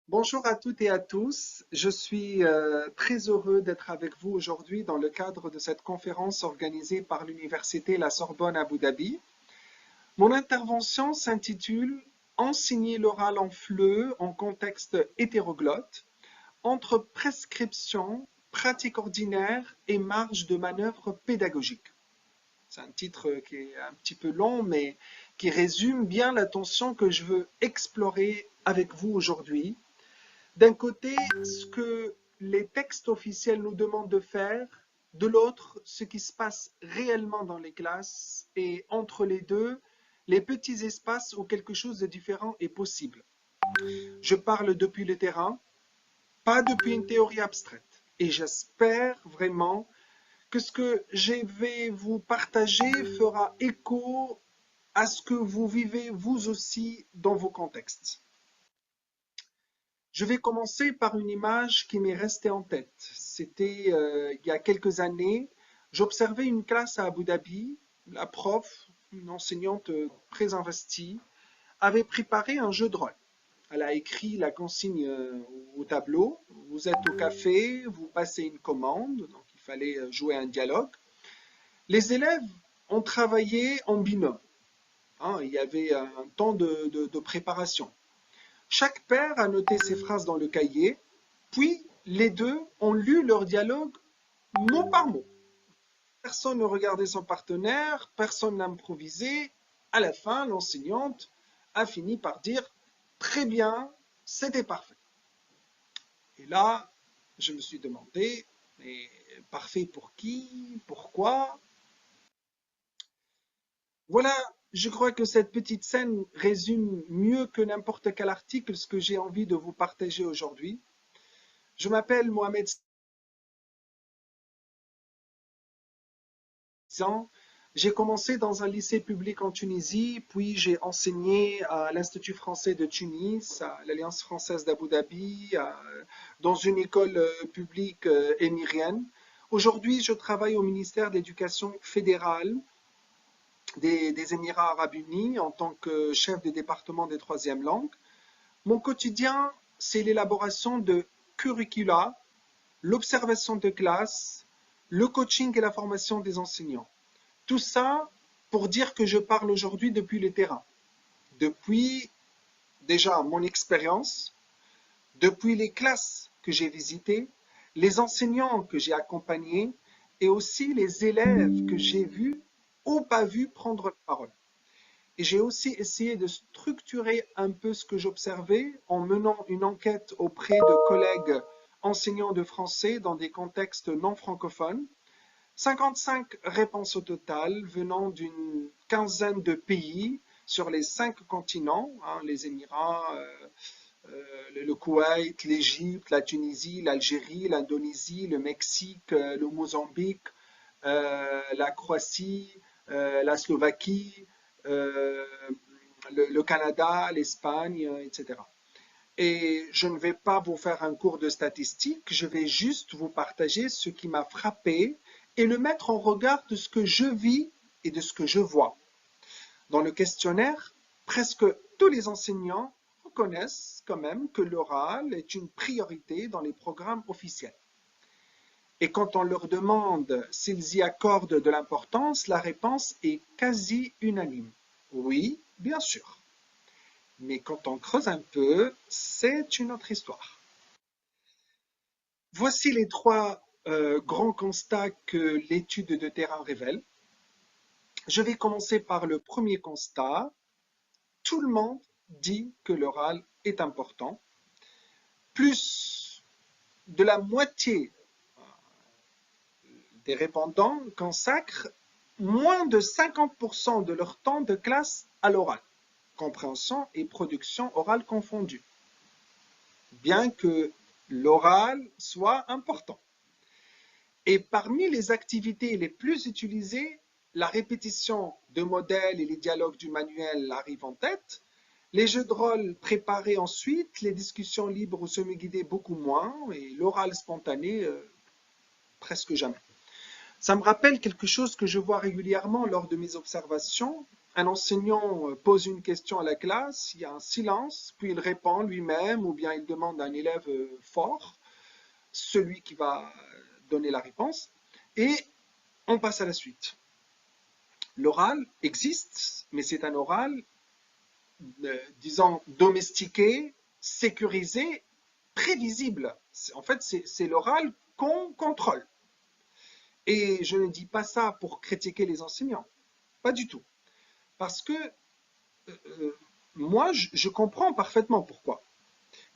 Bonjour à toutes et à tous. Je suis très heureux d'être avec vous aujourd'hui dans le cadre de cette conférence organisée par l'Université La Sorbonne Abu Dhabi. Mon intervention s'intitule « Enseigner l'oral en FLE en contexte hétéroglotte ». entre prescription, pratique ordinaire et marge de manœuvre pédagogique. C'est un titre qui est un petit peu long, mais qui résume bien l'attention que je veux explorer avec vous aujourd'hui. D'un côté, ce que les textes officiels nous demandent de faire, de l'autre, ce qui se passe réellement dans les classes, et entre les deux, les petits espaces où quelque chose de différent est possible. Je parle depuis le terrain, pas depuis une théorie abstraite. Et j'espère vraiment que ce que je vais vous partager fera écho à ce que vous vivez vous aussi dans vos contextes. Je vais commencer par une image qui m'est restée en tête. C'était il y a quelques années. J'observais une classe à Abu Dhabi. La prof, une enseignante très investie, avait préparé un jeu de rôle. Elle a écrit la consigne au tableau. Vous êtes au café, vous passez une commande, donc il fallait jouer un dialogue. Les élèves ont travaillé en binôme. Il y avait un temps de préparation. Chaque père a noté ses phrases dans le cahier, puis les deux ont lu leur dialogue mot par mot. Personne ne regardait son partenaire, personne n'improvisait. À la fin, l'enseignante a fini par dire « Très bien, c'était parfait ». Et là, je me suis demandé « Mais parfait pour qui? Pourquoi ?» Voilà, je crois que cette petite scène résume mieux que n'importe quel article ce que j'ai envie de vous partager aujourd'hui. Je m'appelle Mohamed Zan. J'ai commencé dans un lycée public en Tunisie, puis j'ai enseigné à l'Institut français de Tunis, à l'Alliance française d'Abu Dhabi, dans une école publique émirienne. Aujourd'hui, je travaille au ministère de l'Éducation fédérale des Émirats arabes unis en tant que chef de département des troisièmes langues. Mon quotidien, c'est l'élaboration de curricula, l'observation de classe, le coaching et la formation des enseignants. Tout ça pour dire que je parle aujourd'hui depuis le terrain, depuis déjà mon expérience, depuis les classes que j'ai visitées, les enseignants que j'ai accompagnés et aussi les élèves que j'ai vus ou pas vus prendre la parole. Et j'ai aussi essayé de structurer un peu ce que j'observais en menant une enquête auprès de collègues enseignants de français dans des contextes non francophones. 55 réponses au total venant d'une quinzaine de pays sur les 5 continents, les Émirats, le Koweït, l'Égypte, la Tunisie, l'Algérie, l'Indonésie, le Mexique, le Mozambique, la Croatie, la Slovaquie, le Canada, l'Espagne, etc. Et je ne vais pas vous faire un cours de statistiques, je vais juste vous partager ce qui m'a frappé et le mettre en regard de ce que je vis et de ce que je vois. Dans le questionnaire, presque tous les enseignants reconnaissent quand même que l'oral est une priorité dans les programmes officiels. Et quand on leur demande s'ils y accordent de l'importance, la réponse est quasi unanime. Oui, bien sûr. Mais quand on creuse un peu, c'est une autre histoire. Voici les 3 grands constats que l'étude de terrain révèle. Je vais commencer par le premier constat. Tout le monde dit que l'oral est important. Plus de la moitié des répondants consacrent moins de 50% de leur temps de classe à l'oral, compréhension et production orale confondues, bien que l'oral soit important. Et parmi les activités les plus utilisées, la répétition de modèles et les dialogues du manuel arrivent en tête, les jeux de rôle préparés ensuite, les discussions libres ou semi-guidées beaucoup moins, et l'oral spontané presque jamais. Ça me rappelle quelque chose que je vois régulièrement lors de mes observations. Un enseignant pose une question à la classe, il y a un silence, puis il répond lui-même ou bien il demande à un élève fort, celui qui va donner la réponse, et on passe à la suite. L'oral existe, mais c'est un oral, disons, domestiqué, sécurisé, prévisible. En fait, c'est l'oral qu'on contrôle. Et je ne dis pas ça pour critiquer les enseignants, pas du tout. Parce que moi, je comprends parfaitement pourquoi.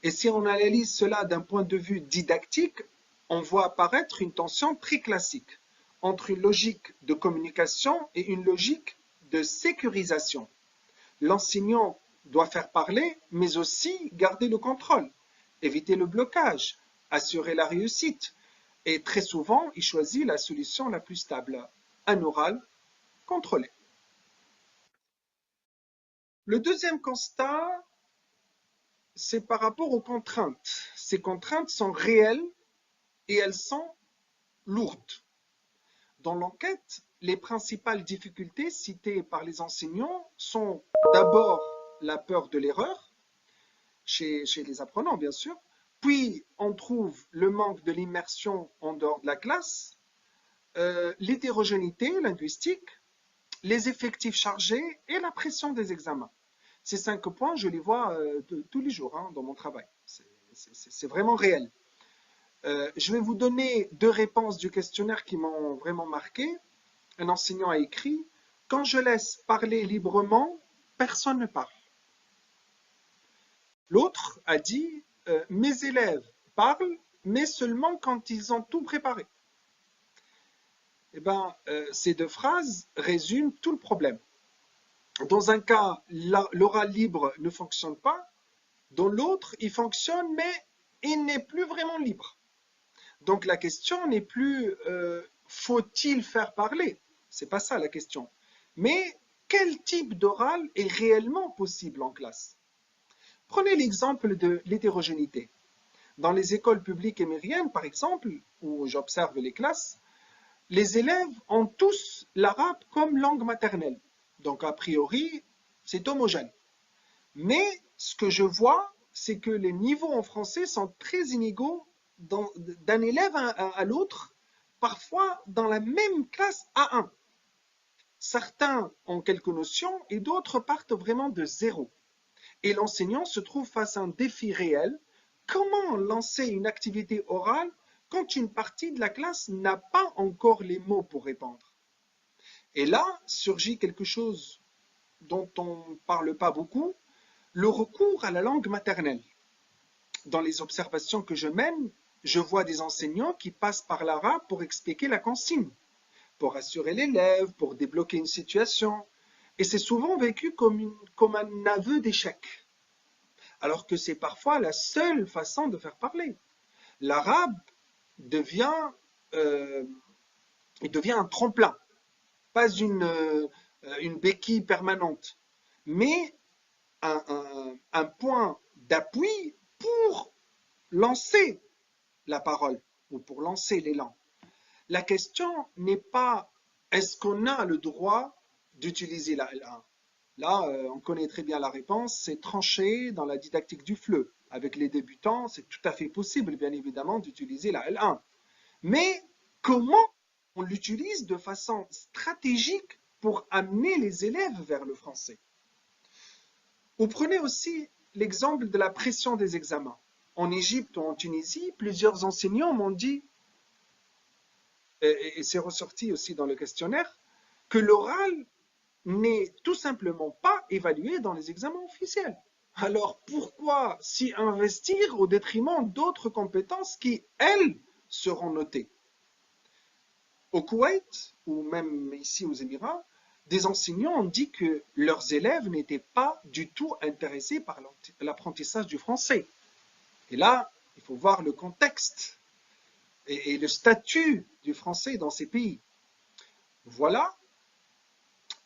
Et si on analyse cela d'un point de vue didactique, on voit apparaître une tension très classique entre une logique de communication et une logique de sécurisation. L'enseignant doit faire parler, mais aussi garder le contrôle, éviter le blocage, assurer la réussite. Et très souvent, il choisit la solution la plus stable, un oral contrôlé. Le deuxième constat, c'est par rapport aux contraintes. Ces contraintes sont réelles et elles sont lourdes. Dans l'enquête, les principales difficultés citées par les enseignants sont d'abord la peur de l'erreur, chez les apprenants bien sûr, puis on trouve le manque de l'immersion en dehors de la classe, l'hétérogénéité linguistique, les effectifs chargés et la pression des examens. Ces 5 points, je les vois tous les jours dans mon travail. C'est vraiment réel. Je vais vous donner 2 réponses du questionnaire qui m'ont vraiment marqué. Un enseignant a écrit « Quand je laisse parler librement, personne ne parle ». L'autre a dit « Mes élèves parlent, mais seulement quand ils ont tout préparé ». Eh bien, ces 2 phrases résument tout le problème. Dans un cas, l'oral libre ne fonctionne pas. Dans l'autre, il fonctionne, mais il n'est plus vraiment libre. Donc la question n'est plus faut-il faire parler? C'est pas ça la question. Mais quel type d'oral est réellement possible en classe? Prenez l'exemple de l'hétérogénéité. Dans les écoles publiques émiriennes, par exemple, où j'observe les classes, les élèves ont tous l'arabe comme langue maternelle. Donc, a priori, c'est homogène. Mais ce que je vois, c'est que les niveaux en français sont très inégaux d'un élève à l'autre, parfois dans la même classe A1. Certains ont quelques notions et d'autres partent vraiment de zéro. Et l'enseignant se trouve face à un défi réel. Comment lancer une activité orale quand une partie de la classe n'a pas encore les mots pour répondre? Et là surgit quelque chose dont on ne parle pas beaucoup, le recours à la langue maternelle. Dans les observations que je mène, je vois des enseignants qui passent par l'arabe pour expliquer la consigne, pour assurer l'élève, pour débloquer une situation. Et c'est souvent vécu comme un aveu d'échec, alors que c'est parfois la seule façon de faire parler. L'arabe devient un tremplin, pas une béquille permanente, mais un point d'appui pour lancer la parole ou pour lancer l'élan. La question n'est pas est-ce qu'on a le droit d'utiliser la L1? Là, on connaît très bien la réponse, c'est tranché dans la didactique du FLE. Avec les débutants, c'est tout à fait possible, bien évidemment, d'utiliser la L1. Mais comment on l'utilise de façon stratégique pour amener les élèves vers le français? Vous prenez aussi l'exemple de la pression des examens. En Égypte ou en Tunisie, plusieurs enseignants m'ont dit, et c'est ressorti aussi dans le questionnaire, que l'oral n'est tout simplement pas évalué dans les examens officiels. Alors pourquoi s'y investir au détriment d'autres compétences qui, elles, seront notées? Au Koweït, ou même ici aux Émirats, des enseignants ont dit que leurs élèves n'étaient pas du tout intéressés par l'apprentissage du français. Et là, il faut voir le contexte et le statut du français dans ces pays. Voilà,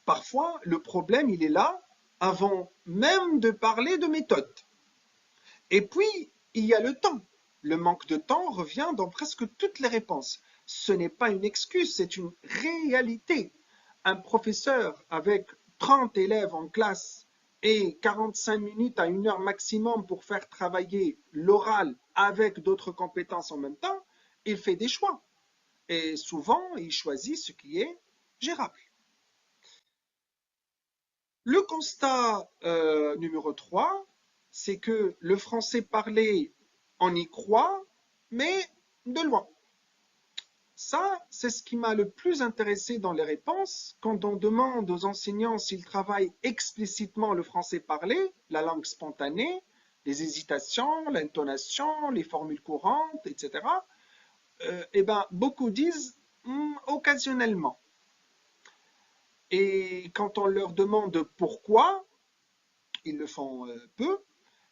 parfois le problème il est là avant même de parler de méthode. Et puis, il y a le temps. Le manque de temps revient dans presque toutes les réponses. Ce n'est pas une excuse, c'est une réalité. Un professeur avec 30 élèves en classe et 45 minutes à 1 heure maximum pour faire travailler l'oral avec d'autres compétences en même temps, il fait des choix. Et souvent, il choisit ce qui est gérable. Le constat numéro 3, c'est que le français parlé On y croit, mais de loin. Ça, c'est ce qui m'a le plus intéressé dans les réponses. Quand on demande aux enseignants s'ils travaillent explicitement le français parlé, la langue spontanée, les hésitations, l'intonation, les formules courantes, etc., eh ben, beaucoup disent occasionnellement. Et quand on leur demande pourquoi, ils le font peu,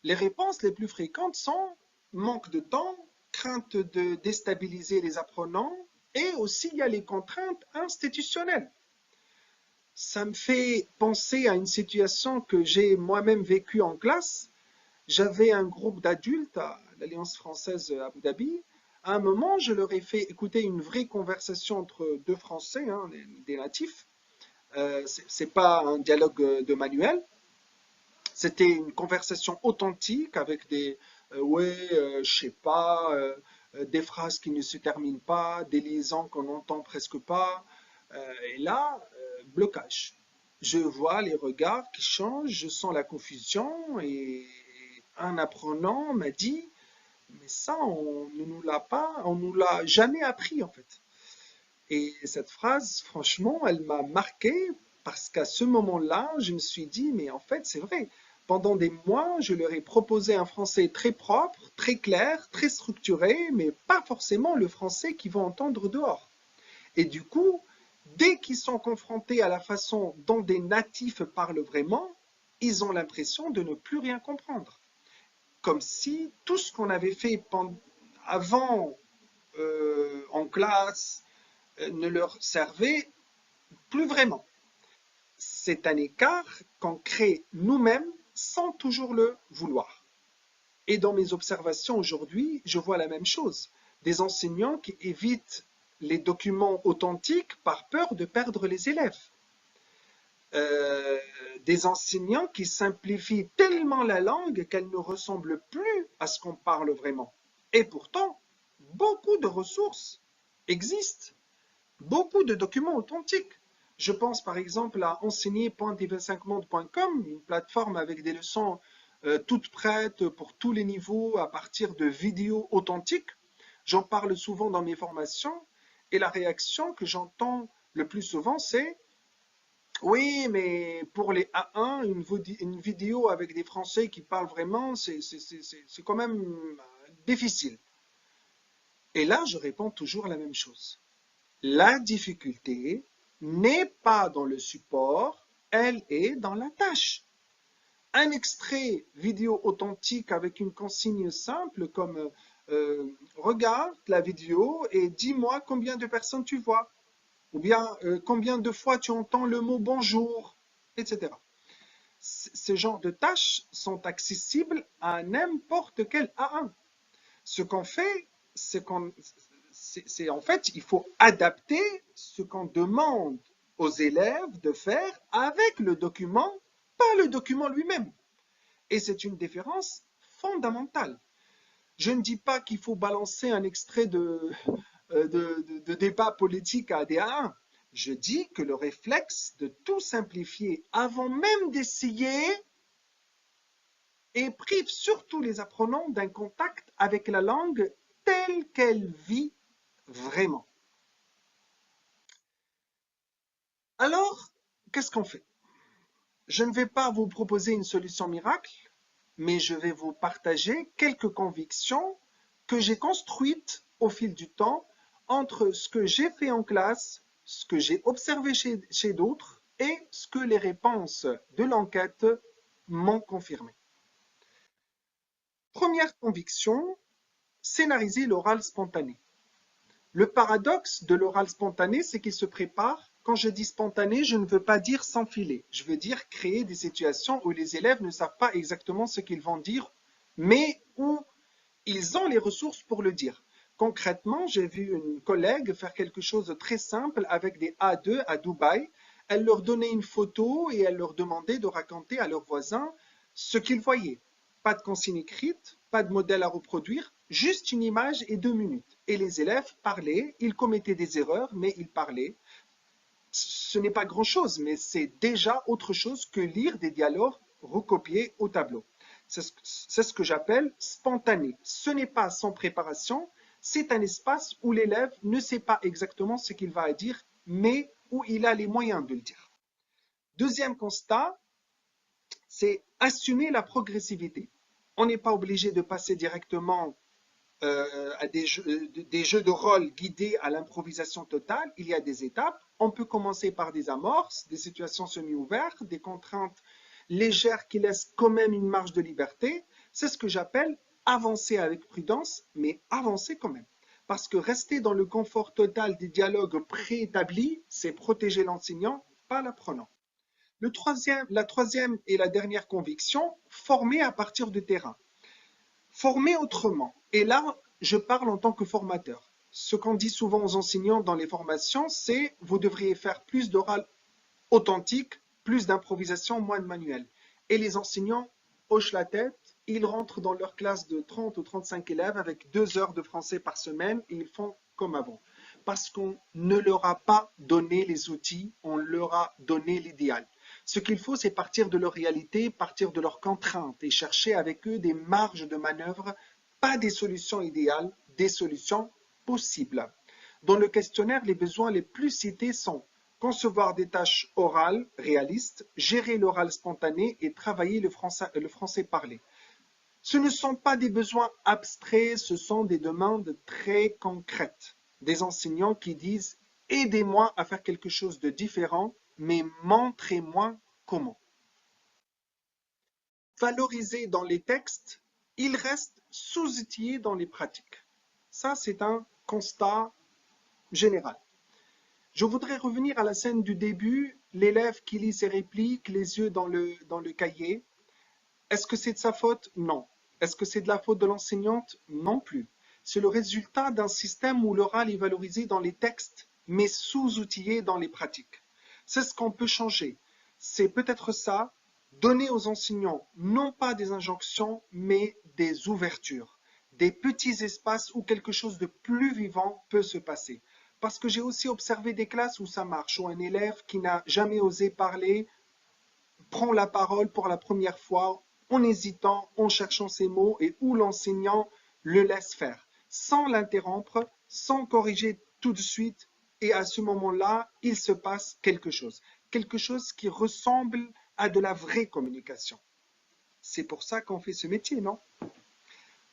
les réponses les plus fréquentes sont manque de temps, crainte de déstabiliser les apprenants, et aussi il y a les contraintes institutionnelles. Ça me fait penser à une situation que j'ai moi-même vécue en classe. J'avais un groupe d'adultes à l'Alliance française à Abu Dhabi. À un moment, je leur ai fait écouter une vraie conversation entre deux Français, hein, des natifs. C'est pas un dialogue de manuel. C'était une conversation authentique avec des je sais pas, des phrases qui ne se terminent pas, des liaisons qu'on n'entend presque pas. Et là, blocage. Je vois les regards qui changent, je sens la confusion et un apprenant m'a dit, mais ça, on ne nous l'a pas, on nous l'a jamais appris en fait. Et cette phrase, franchement, elle m'a marqué parce qu'à ce moment-là, je me suis dit, mais en fait, c'est vrai. Pendant des mois, je leur ai proposé un français très propre, très clair, très structuré, mais pas forcément le français qu'ils vont entendre dehors. Et du coup, dès qu'ils sont confrontés à la façon dont des natifs parlent vraiment, ils ont l'impression de ne plus rien comprendre. Comme si tout ce qu'on avait fait avant en classe ne leur servait plus vraiment. C'est un écart qu'on crée nous-mêmes sans toujours le vouloir. Et dans mes observations aujourd'hui, je vois la même chose. Des enseignants qui évitent les documents authentiques par peur de perdre les élèves. Des enseignants qui simplifient tellement la langue qu'elle ne ressemble plus à ce qu'on parle vraiment. Et pourtant, beaucoup de ressources existent, beaucoup de documents authentiques. Je pense par exemple à enseigner.div5monde.com, une plateforme avec des leçons toutes prêtes pour tous les niveaux à partir de vidéos authentiques. J'en parle souvent dans mes formations et la réaction que j'entends le plus souvent c'est « Oui, mais pour les A1, une vidéo avec des Français qui parlent vraiment, c'est quand même difficile. » Et là, je réponds toujours la même chose. La difficulté n'est pas dans le support, elle est dans la tâche. Un extrait vidéo authentique avec une consigne simple comme regarde la vidéo et dis-moi combien de personnes tu vois, ou bien combien de fois tu entends le mot bonjour, etc. Ce genre de tâches sont accessibles à n'importe quel A1. Ce qu'on fait, c'est en fait, il faut adapter ce qu'on demande aux élèves de faire avec le document, pas le document lui-même. Et c'est une différence fondamentale. Je ne dis pas qu'il faut balancer un extrait de débat politique à des A1. Je dis que le réflexe de tout simplifier avant même d'essayer et prive surtout les apprenants d'un contact avec la langue telle qu'elle vit vraiment. Alors, qu'est-ce qu'on fait? Je ne vais pas vous proposer une solution miracle, mais je vais vous partager quelques convictions que j'ai construites au fil du temps entre ce que j'ai fait en classe, ce que j'ai observé chez d'autres et ce que les réponses de l'enquête m'ont confirmé. Première conviction, scénariser l'oral spontané. Le paradoxe de l'oral spontané, c'est qu'il se prépare. Quand je dis spontané, je ne veux pas dire sans filet. Je veux dire créer des situations où les élèves ne savent pas exactement ce qu'ils vont dire, mais où ils ont les ressources pour le dire. Concrètement, j'ai vu une collègue faire quelque chose de très simple avec des A2 à Dubaï. Elle leur donnait une photo et elle leur demandait de raconter à leurs voisins ce qu'ils voyaient. Pas de consigne écrite, pas de modèle à reproduire, juste une image et 2 minutes. Et les élèves parlaient, ils commettaient des erreurs, mais ils parlaient. Ce n'est pas grand-chose, mais c'est déjà autre chose que lire des dialogues recopiés au tableau. C'est ce que j'appelle spontané. Ce n'est pas sans préparation, c'est un espace où l'élève ne sait pas exactement ce qu'il va dire, mais où il a les moyens de le dire. Deuxième constat, c'est assumer la progressivité. On n'est pas obligé de passer directement à des jeux de rôle guidés à l'improvisation totale. Il y a des étapes. On peut commencer par des amorces, des situations semi-ouvertes, des contraintes légères qui laissent quand même une marge de liberté. C'est ce que j'appelle avancer avec prudence, mais avancer quand même. Parce que rester dans le confort total des dialogues préétablis, c'est protéger l'enseignant, pas l'apprenant. La troisième et la dernière conviction, former à partir du terrain. Former autrement. Et là, je parle en tant que formateur. Ce qu'on dit souvent aux enseignants dans les formations, c'est vous devriez faire plus d'oral authentique, plus d'improvisation, moins de manuel. Et les enseignants hochent la tête, ils rentrent dans leur classe de 30 ou 35 élèves avec 2 heures de français par semaine et ils font comme avant. Parce qu'on ne leur a pas donné les outils, on leur a donné l'idéal. Ce qu'il faut, c'est partir de leur réalité, partir de leurs contraintes et chercher avec eux des marges de manœuvre, pas des solutions idéales, des solutions possibles. Dans le questionnaire, les besoins les plus cités sont concevoir des tâches orales réalistes, gérer l'oral spontané et travailler le français parlé. Ce ne sont pas des besoins abstraits, ce sont des demandes très concrètes. Des enseignants qui disent « Aidez-moi à faire quelque chose de différent, mais montrez-moi comment ». Valorisé dans les textes, il reste sous-outillé dans les pratiques. Ça, c'est un constat général. Je voudrais revenir à la scène du début, l'élève qui lit ses répliques, les yeux dans le cahier. Est-ce que c'est de sa faute? Non. Est-ce que c'est de la faute de l'enseignante? Non plus. C'est le résultat d'un système où l'oral est valorisé dans les textes, mais sous-outillé dans les pratiques. C'est ce qu'on peut changer. C'est peut-être ça, donner aux enseignants non pas des injonctions, mais des ouvertures, des petits espaces où quelque chose de plus vivant peut se passer. Parce que j'ai aussi observé des classes où ça marche, où un élève qui n'a jamais osé parler prend la parole pour la première fois en hésitant, en cherchant ses mots et où l'enseignant le laisse faire, sans l'interrompre, sans corriger tout de suite. Et à ce moment-là, il se passe quelque chose qui ressemble à de la vraie communication. C'est pour ça qu'on fait ce métier, non?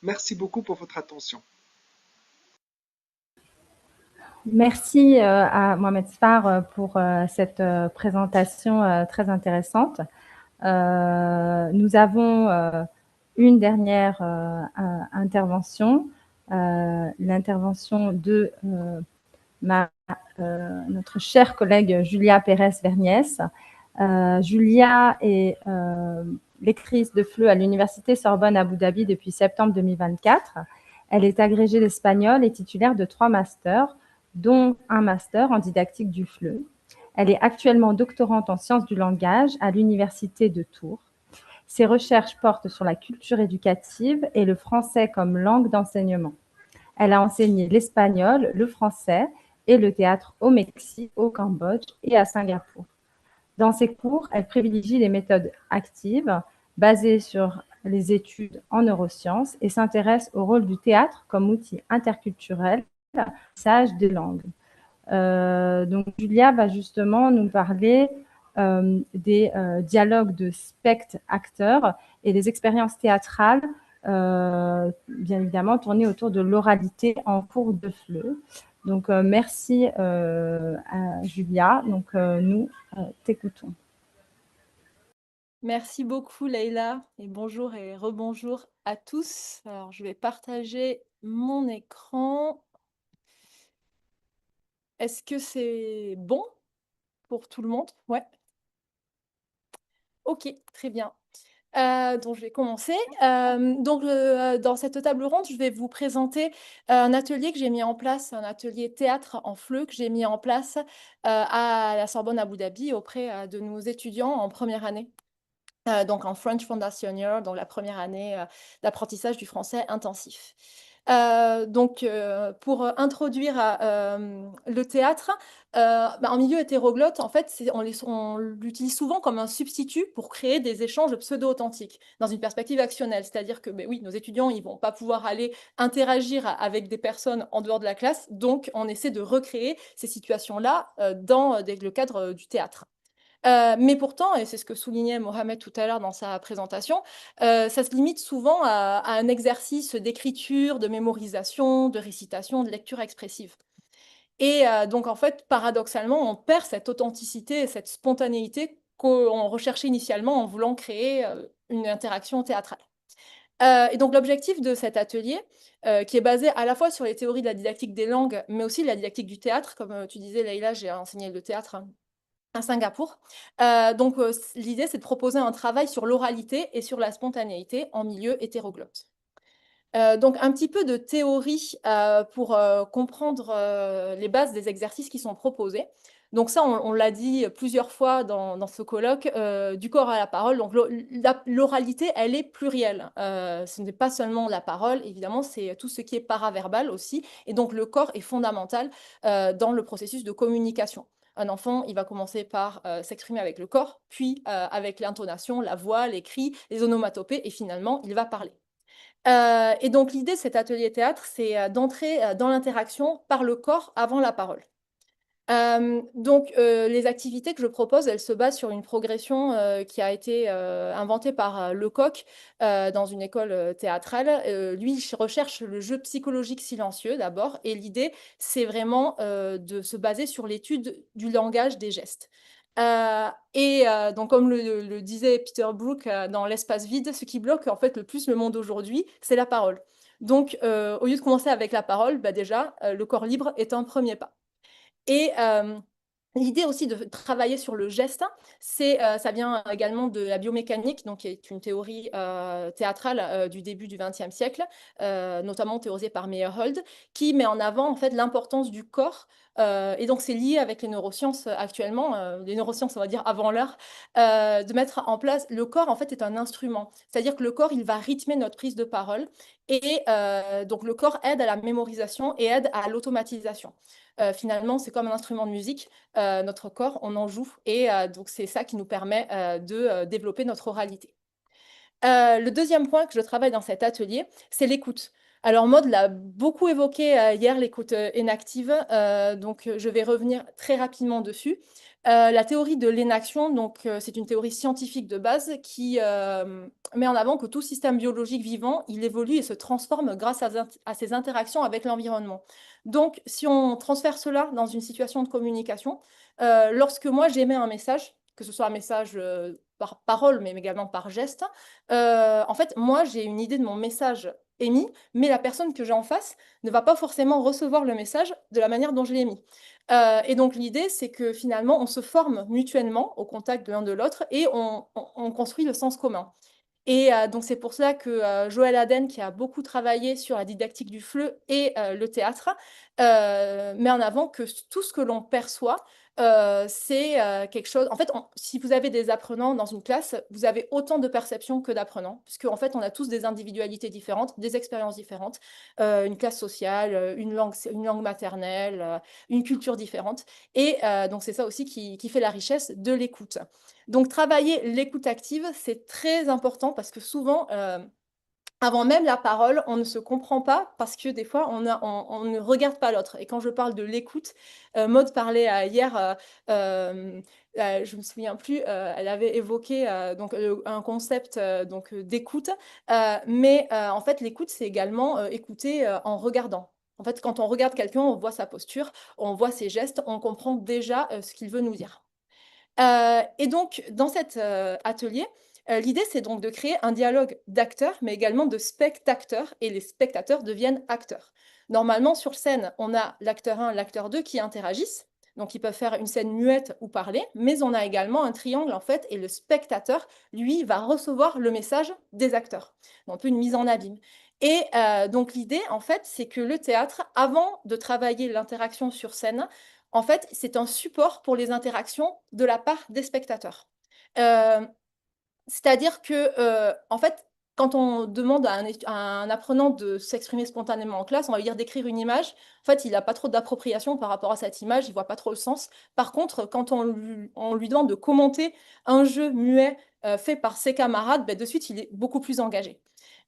Merci beaucoup pour votre attention. Merci à Mohamed Sfar pour cette présentation très intéressante. Nous avons une dernière intervention, l'intervention de notre chère collègue Julia Pérez-Vergnès. Julia est lectrice de FLE à l'Université Sorbonne Abu Dhabi depuis septembre 2024. Elle est agrégée d'espagnol et titulaire de 3 masters, dont un master en didactique du FLE. Elle est actuellement doctorante en sciences du langage à l'Université de Tours. Ses recherches portent sur la culture éducative et le français comme langue d'enseignement. Elle a enseigné l'espagnol, le français et le théâtre au Mexique, au Cambodge et à Singapour. Dans ses cours, elle privilégie les méthodes actives basées sur les études en neurosciences et s'intéresse au rôle du théâtre comme outil interculturel, sage des langues. Donc Julia va justement nous parler des dialogues de spectateurs et des expériences théâtrales, bien évidemment tournées autour de l'oralité en cours de FLE. Donc merci à Julia. Donc nous t'écoutons. Merci beaucoup Leïla et bonjour et rebonjour à tous. Alors je vais partager mon écran. Est-ce que c'est bon pour tout le monde? Ouais. Ok, très bien. Donc je vais commencer. Dans cette table ronde, je vais vous présenter un atelier que j'ai mis en place, un atelier théâtre en FLE que j'ai mis en place à la Sorbonne Abu Dhabi auprès de nos étudiants en première année. Donc en French Foundation Year, donc la première année d'apprentissage du français intensif. Pour introduire le théâtre, en milieu hétéroglotte, en fait, on l'utilise souvent comme un substitut pour créer des échanges pseudo-authentiques dans une perspective actionnelle. C'est-à-dire que, oui, nos étudiants, ils vont pas pouvoir aller interagir avec des personnes en dehors de la classe, donc on essaie de recréer ces situations-là dans le cadre du théâtre. Mais pourtant, et c'est ce que soulignait Mohamed tout à l'heure dans sa présentation, ça se limite souvent à un exercice d'écriture, de mémorisation, de récitation, de lecture expressive. Et donc, en fait, paradoxalement, on perd cette authenticité et cette spontanéité qu'on recherchait initialement en voulant créer une interaction théâtrale. Et donc, l'objectif de cet atelier, qui est basé à la fois sur les théories de la didactique des langues, mais aussi de la didactique du théâtre, comme tu disais, Leïla, j'ai enseigné le théâtre à Singapour. L'idée, c'est de proposer un travail sur l'oralité et sur la spontanéité en milieu hétéroglotte. Donc un petit peu de théorie pour comprendre les bases des exercices qui sont proposés. Donc ça, on l'a dit plusieurs fois dans ce colloque, du corps à la parole. Donc l'oralité, elle est plurielle. Ce n'est pas seulement la parole, évidemment, c'est tout ce qui est paraverbal aussi. Et donc le corps est fondamental dans le processus de communication. Un enfant, il va commencer par s'exprimer avec le corps, puis avec l'intonation, la voix, les cris, les onomatopées, et finalement, il va parler. Et donc l'idée de cet atelier théâtre, c'est d'entrer dans l'interaction par le corps avant la parole. Les activités que je propose, elles se basent sur une progression qui a été inventée par Lecoq dans une école théâtrale. Lui, il recherche le jeu psychologique silencieux d'abord, et l'idée, c'est vraiment de se baser sur l'étude du langage des gestes. Donc, comme le disait Peter Brook dans L'espace vide, ce qui bloque en fait le plus le monde aujourd'hui, c'est la parole. Donc, au lieu de commencer avec la parole, déjà, le corps libre est un premier pas. Et l'idée aussi de travailler sur le geste, ça vient également de la biomécanique, donc qui est une théorie théâtrale du début du XXe siècle, notamment théorisée par Meyerhold, qui met en avant en fait l'importance du corps. Et donc c'est lié avec les neurosciences actuellement, les neurosciences on va dire avant l'heure, de mettre en place, le corps en fait est un instrument, c'est-à-dire que le corps il va rythmer notre prise de parole, et donc le corps aide à la mémorisation et aide à l'automatisation. Finalement, c'est comme un instrument de musique, notre corps, on en joue, et donc c'est ça qui nous permet de développer notre oralité. Le deuxième point que je travaille dans cet atelier, c'est l'écoute. Alors Maud l'a beaucoup évoqué hier, l'écoute inactive, donc je vais revenir très rapidement dessus. La théorie de l'inaction, donc c'est une théorie scientifique de base qui met en avant que tout système biologique vivant, il évolue et se transforme grâce à ses interactions avec l'environnement. Donc si on transfère cela dans une situation de communication, lorsque moi j'émets un message, que ce soit un message par parole, mais également par geste, en fait, moi, j'ai une idée de mon message émis, mais la personne que j'ai en face ne va pas forcément recevoir le message de la manière dont je l'ai émis. Et donc, l'idée, c'est que finalement, on se forme mutuellement au contact de l'un de l'autre, et on construit le sens commun. Et donc, c'est pour cela que Joël Aden, qui a beaucoup travaillé sur la didactique du FLE et le théâtre, met en avant que tout ce que l'on perçoit, c'est quelque chose... En fait, si vous avez des apprenants dans une classe, vous avez autant de perceptions que d'apprenants, puisque en fait, on a tous des individualités différentes, des expériences différentes, une classe sociale, une langue maternelle, une culture différente. Et donc, c'est ça aussi qui fait la richesse de l'écoute. Donc, travailler l'écoute active, c'est très important parce que souvent, avant même la parole, on ne se comprend pas parce que des fois, on ne regarde pas l'autre. Et quand je parle de l'écoute, Maud parlait hier, je me souviens plus, elle avait évoqué donc, un concept d'écoute, mais en fait, l'écoute, c'est également écouter en regardant. En fait, quand on regarde quelqu'un, on voit sa posture, on voit ses gestes, on comprend déjà ce qu'il veut nous dire. Et donc, dans cet atelier, l'idée, c'est donc de créer un dialogue d'acteurs, mais également de spectateurs, et les spectateurs deviennent acteurs. Normalement, sur scène, on a l'acteur 1, l'acteur 2 qui interagissent, donc ils peuvent faire une scène muette ou parler, mais on a également un triangle, en fait, et le spectateur, lui, va recevoir le message des acteurs. Donc, un peu une mise en abîme. Et donc, l'idée, en fait, c'est que le théâtre, avant de travailler l'interaction sur scène, en fait, c'est un support pour les interactions de la part des spectateurs. C'est-à-dire que, en fait, quand on demande à un apprenant de s'exprimer spontanément en classe, on va lui dire d'écrire une image. En fait, il n'a pas trop d'appropriation par rapport à cette image, il ne voit pas trop le sens. Par contre, quand on lui demande de commenter un jeu muet fait par ses camarades, ben, de suite, il est beaucoup plus engagé.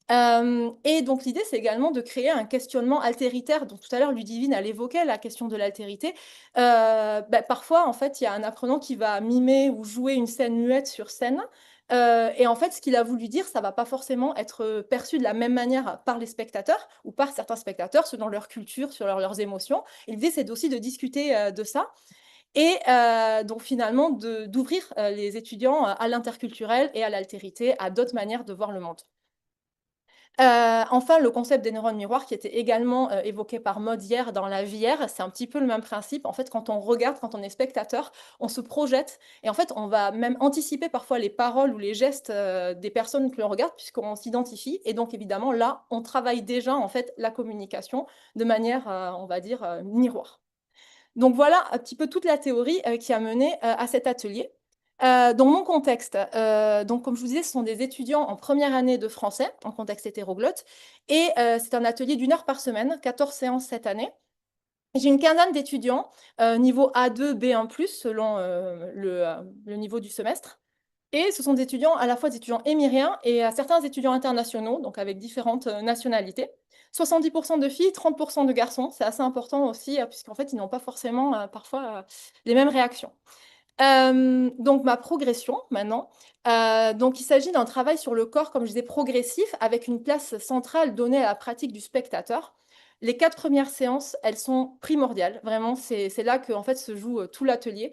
Et donc l'idée, c'est également de créer un questionnement altéritaire. Donc tout à l'heure, Ludivine, elle évoquait la question de l'altérité. Parfois, en fait, il y a un apprenant qui va mimer ou jouer une scène muette sur scène. Et en fait, ce qu'il a voulu dire, ça va pas forcément être perçu de la même manière par les spectateurs ou par certains spectateurs, selon leur culture, sur leurs émotions. Et l'idée, c'est aussi de discuter de ça. Et donc finalement, d'ouvrir les étudiants à l'interculturel et à l'altérité, à d'autres manières de voir le monde. Enfin, le concept des neurones miroirs qui était également évoqué par Maud hier dans la VR, c'est un petit peu le même principe. En fait, quand on regarde, quand on est spectateur, on se projette et en fait, on va même anticiper parfois les paroles ou les gestes des personnes que l'on regarde puisqu'on s'identifie. Et donc, évidemment, là, on travaille déjà en fait la communication de manière, on va dire, miroir. Donc voilà un petit peu toute la théorie qui a mené à cet atelier. Dans mon contexte, donc comme je vous disais, ce sont des étudiants en première année de français, en contexte hétéroglotte, et c'est un atelier d'1 heure par semaine, 14 séances cette année. J'ai une quinzaine d'étudiants, niveau A2, B1+, selon le niveau du semestre. Et ce sont des étudiants, à la fois des étudiants émiriens et certains étudiants internationaux, donc avec différentes nationalités. 70% de filles, 30% de garçons. C'est assez important aussi, puisqu'en fait, ils n'ont pas forcément parfois les mêmes réactions. Donc ma progression maintenant. Donc il s'agit d'un travail sur le corps, comme je disais, progressif, avec une place centrale donnée à la pratique du spectateur. Les 4 premières séances, elles sont primordiales. Vraiment, c'est là que en fait, se joue tout l'atelier,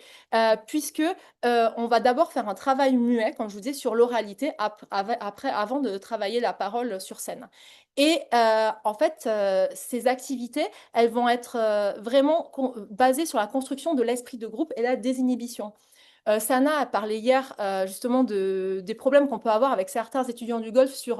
puisque on va d'abord faire un travail muet, comme je vous disais, sur l'oralité, avant de travailler la parole sur scène. Et en fait, ces activités, elles vont être vraiment basées sur la construction de l'esprit de groupe et la désinhibition. Sana a parlé hier justement des problèmes qu'on peut avoir avec certains étudiants du golf sur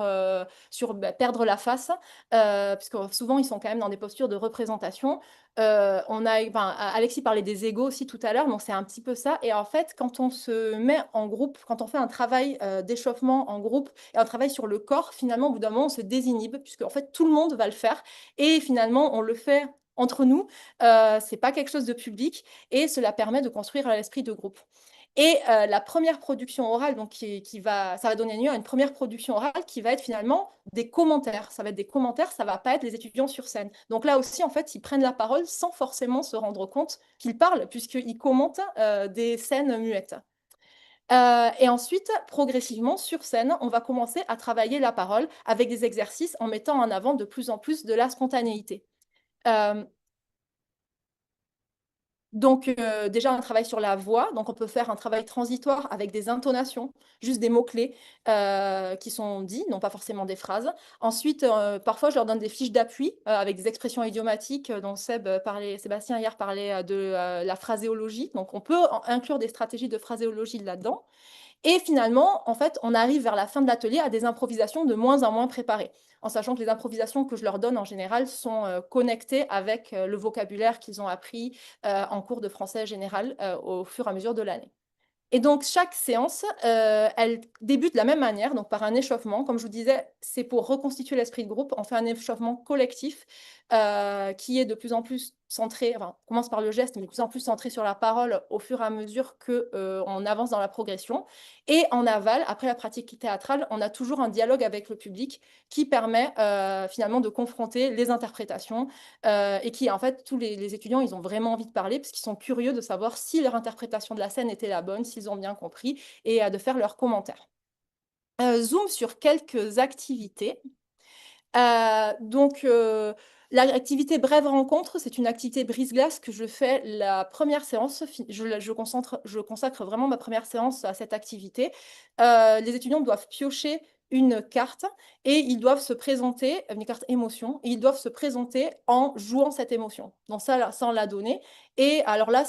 perdre la face, puisque souvent ils sont quand même dans des postures de représentation. Alexis parlait des égos aussi tout à l'heure, donc c'est un petit peu ça. Et en fait, quand on se met en groupe, quand on fait un travail d'échauffement en groupe et un travail sur le corps, finalement, au bout d'un moment, on se désinhibe, puisque en fait, tout le monde va le faire. Et finalement, on le fait entre nous. C'est pas quelque chose de public et cela permet de construire l'esprit de groupe. Et la première production orale, donc ça va donner lieu à une première production orale qui va être finalement des commentaires. Ça va être des commentaires, ça va pas être les étudiants sur scène. Donc là aussi, en fait, ils prennent la parole sans forcément se rendre compte qu'ils parlent, puisqu'ils commentent des scènes muettes. Et ensuite, progressivement, sur scène, on va commencer à travailler la parole avec des exercices en mettant en avant de plus en plus de la spontanéité. Donc déjà un travail sur la voix, donc on peut faire un travail transitoire avec des intonations, juste des mots-clés qui sont dits, non pas forcément des phrases. Ensuite, parfois je leur donne des fiches d'appui avec des expressions idiomatiques dont Sébastien hier parlait de la phraséologie. Donc on peut inclure des stratégies de phraséologie là-dedans. Et finalement, en fait, on arrive vers la fin de l'atelier à des improvisations de moins en moins préparées, en sachant que les improvisations que je leur donne en général sont connectées avec le vocabulaire qu'ils ont appris en cours de français général au fur et à mesure de l'année. Et donc, chaque séance, elle débute de la même manière, donc par un échauffement. Comme je vous disais, c'est pour reconstituer l'esprit de groupe. On fait un échauffement collectif qui est de plus en plus centré, enfin, on commence par le geste, mais de plus en plus centré sur la parole au fur et à mesure qu'on avance dans la progression. Et en aval, après la pratique théâtrale, on a toujours un dialogue avec le public qui permet finalement de confronter les interprétations et qui, en fait, tous les étudiants, ils ont vraiment envie de parler parce qu'ils sont curieux de savoir si leur interprétation de la scène était la bonne, s'ils ont bien compris, et de faire leurs commentaires. Zoom sur quelques activités. L'activité Brève Rencontre, c'est une activité brise-glace que je fais la première séance. Je consacre vraiment ma première séance à cette activité. Les étudiants doivent piocher une carte et ils doivent se présenter, une carte émotion, et ils doivent se présenter en jouant cette émotion. Donc ça on l'a donné. Et alors là,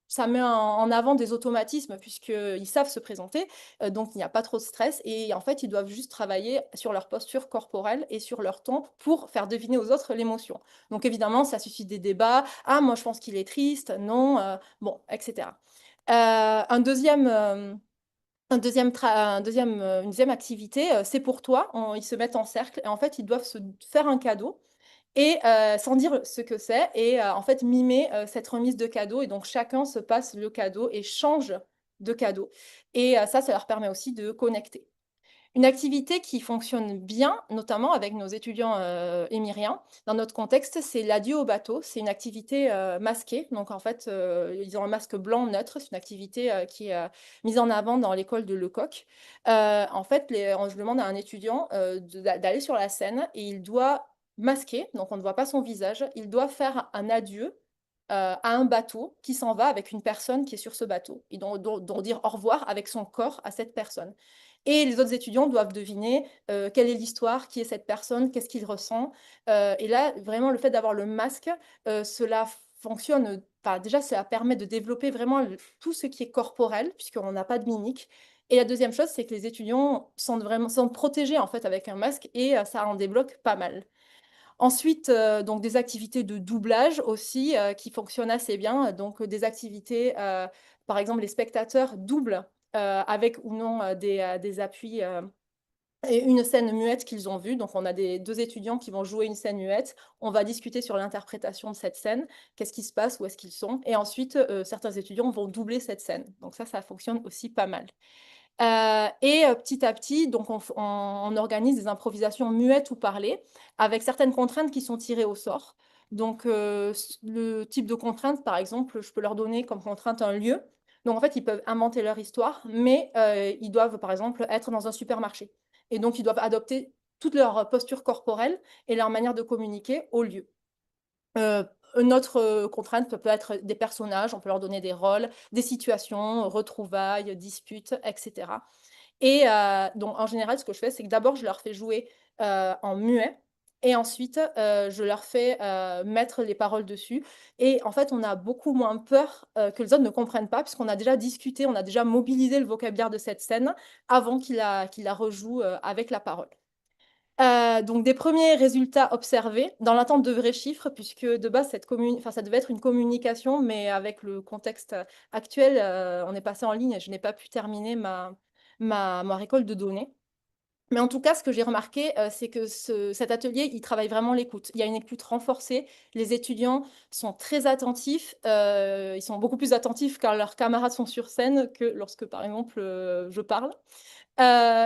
ça met en avant des automatismes puisqu'ils savent se présenter, donc il n'y a pas trop de stress et en fait ils doivent juste travailler sur leur posture corporelle et sur leur ton pour faire deviner aux autres l'émotion. Donc évidemment ça suscite des débats, ah moi je pense qu'il est triste, non, bon, etc. Un deuxième une deuxième activité, c'est pour toi. Ils se mettent en cercle et en fait, ils doivent se faire un cadeau et sans dire ce que c'est et en fait mimer cette remise de cadeau. Et donc chacun se passe le cadeau et change de cadeau. Et ça leur permet aussi de connecter. Une activité qui fonctionne bien, notamment avec nos étudiants émiriens, dans notre contexte, c'est l'adieu au bateau. C'est une activité masquée. Donc, en fait, ils ont un masque blanc neutre. C'est une activité qui est mise en avant dans l'école de Lecoq. En fait, je demande à un étudiant d'aller sur la scène et il doit masquer, donc on ne voit pas son visage, il doit faire un adieu à un bateau qui s'en va avec une personne qui est sur ce bateau et dont dire au revoir avec son corps à cette personne. Et les autres étudiants doivent deviner quelle est l'histoire, qui est cette personne, qu'est-ce qu'il ressent. Et là, vraiment, le fait d'avoir le masque, cela fonctionne. Enfin, déjà, ça permet de développer vraiment tout ce qui est corporel, puisqu'on n'a pas de mimique. Et la deuxième chose, c'est que les étudiants sont protégés en fait avec un masque et ça en débloque pas mal. Ensuite, donc des activités de doublage aussi qui fonctionnent assez bien. Donc des activités, par exemple, les spectateurs doublent avec ou non des appuis et une scène muette qu'ils ont vue. Donc on a deux étudiants qui vont jouer une scène muette. On va discuter sur l'interprétation de cette scène, qu'est-ce qui se passe, où est-ce qu'ils sont. Et ensuite, certains étudiants vont doubler cette scène. Donc ça fonctionne aussi pas mal. Petit à petit, donc on organise des improvisations muettes ou parlées avec certaines contraintes qui sont tirées au sort. Donc, le type de contrainte, par exemple, je peux leur donner comme contrainte un lieu. Donc, en fait, ils peuvent inventer leur histoire, mais ils doivent, par exemple, être dans un supermarché. Et donc, ils doivent adopter toute leur posture corporelle et leur manière de communiquer au lieu. Une autre contrainte peut être des personnages, on peut leur donner des rôles, des situations, retrouvailles, disputes, etc. Et donc, en général, ce que je fais, c'est que d'abord, je leur fais jouer en muet et ensuite, je leur fais mettre les paroles dessus. Et en fait, on a beaucoup moins peur que les autres ne comprennent pas, puisqu'on a déjà discuté, on a déjà mobilisé le vocabulaire de cette scène avant qu'ils la rejouent avec la parole. Donc des premiers résultats observés dans l'attente de vrais chiffres, puisque de base, ça devait être une communication, mais avec le contexte actuel, on est passé en ligne et je n'ai pas pu terminer ma récolte de données. Mais en tout cas, ce que j'ai remarqué, c'est que cet atelier, il travaille vraiment l'écoute. Il y a une écoute renforcée. Les étudiants sont très attentifs. Ils sont beaucoup plus attentifs quand leurs camarades sont sur scène que lorsque, par exemple, je parle.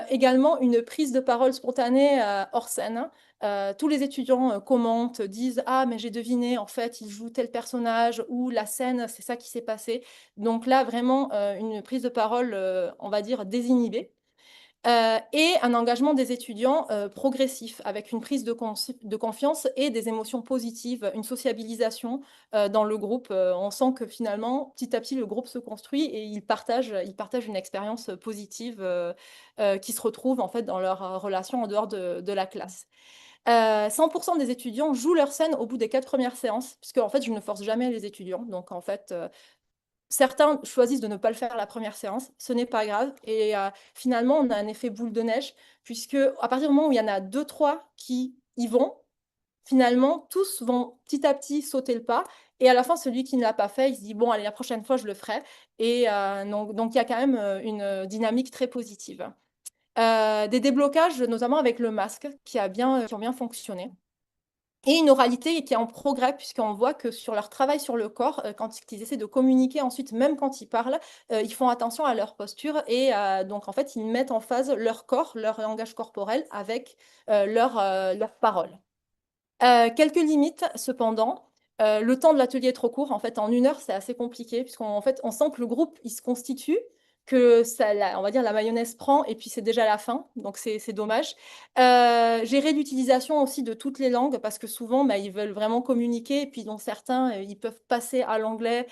Également, une prise de parole spontanée hors scène. Tous les étudiants commentent, disent « Ah, mais j'ai deviné, en fait, il joue tel personnage » ou « La scène, c'est ça qui s'est passé ». Donc là, vraiment, une prise de parole, on va dire, désinhibée. Et un engagement des étudiants progressif, avec une prise de confiance et des émotions positives, une sociabilisation dans le groupe. On sent que finalement, petit à petit, le groupe se construit et ils partagent une expérience positive qui se retrouve en fait dans leur relation en dehors de la classe. 100% des étudiants jouent leur scène au bout des 4 premières séances, puisque en fait, je ne force jamais les étudiants. Donc en fait, certains choisissent de ne pas le faire la première séance, ce n'est pas grave. Et finalement, on a un effet boule de neige, puisque à partir du moment où il y en a 2-3 qui y vont, finalement, tous vont petit à petit sauter le pas. Et à la fin, celui qui ne l'a pas fait, il se dit, bon, allez, la prochaine fois, je le ferai. Et donc, il y a quand même une dynamique très positive. Des déblocages, notamment avec le masque, qui ont bien fonctionné. Et une oralité qui est en progrès, puisqu'on voit que sur leur travail sur le corps, quand ils essaient de communiquer ensuite, même quand ils parlent, ils font attention à leur posture et donc en fait, ils mettent en phase leur corps, leur langage corporel avec leurs paroles. Quelques limites cependant. Le temps de l'atelier est trop court. En fait, en 1 heure, c'est assez compliqué, puisqu'on fait, on sent que le groupe il se constitue, que on va dire la mayonnaise prend, et puis c'est déjà la fin, donc c'est dommage. Gérer l'utilisation aussi de toutes les langues, parce que souvent, bah, ils veulent vraiment communiquer, et puis dont certains, ils peuvent passer à l'anglais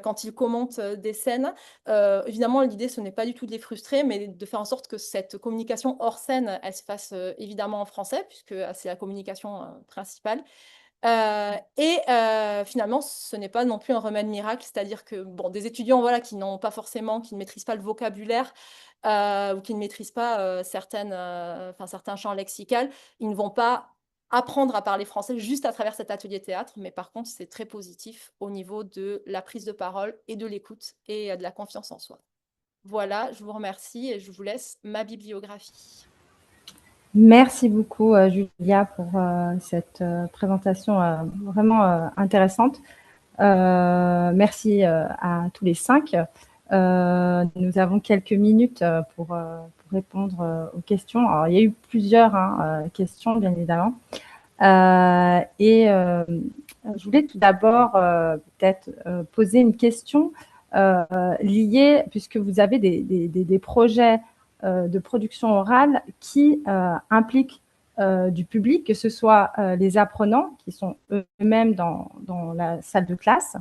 quand ils commentent des scènes. Évidemment, l'idée, ce n'est pas du tout de les frustrer, mais de faire en sorte que cette communication hors scène, elle se fasse évidemment en français, puisque c'est la communication principale. Finalement, ce n'est pas non plus un remède miracle, c'est-à-dire que bon, des étudiants voilà, qui ne maîtrisent pas le vocabulaire ou qui ne maîtrisent pas certains champs lexicaux, ils ne vont pas apprendre à parler français juste à travers cet atelier théâtre, mais par contre, c'est très positif au niveau de la prise de parole et de l'écoute et de la confiance en soi. Voilà, je vous remercie et je vous laisse ma bibliographie. Merci beaucoup, Julia, pour cette présentation vraiment intéressante. Merci à tous les 5. Nous avons quelques minutes pour répondre aux questions. Alors, il y a eu plusieurs questions, bien évidemment. Je voulais tout d'abord peut-être poser une question liée, puisque vous avez des projets de production orale qui impliquent du public, que ce soit les apprenants qui sont eux-mêmes dans la salle de classe,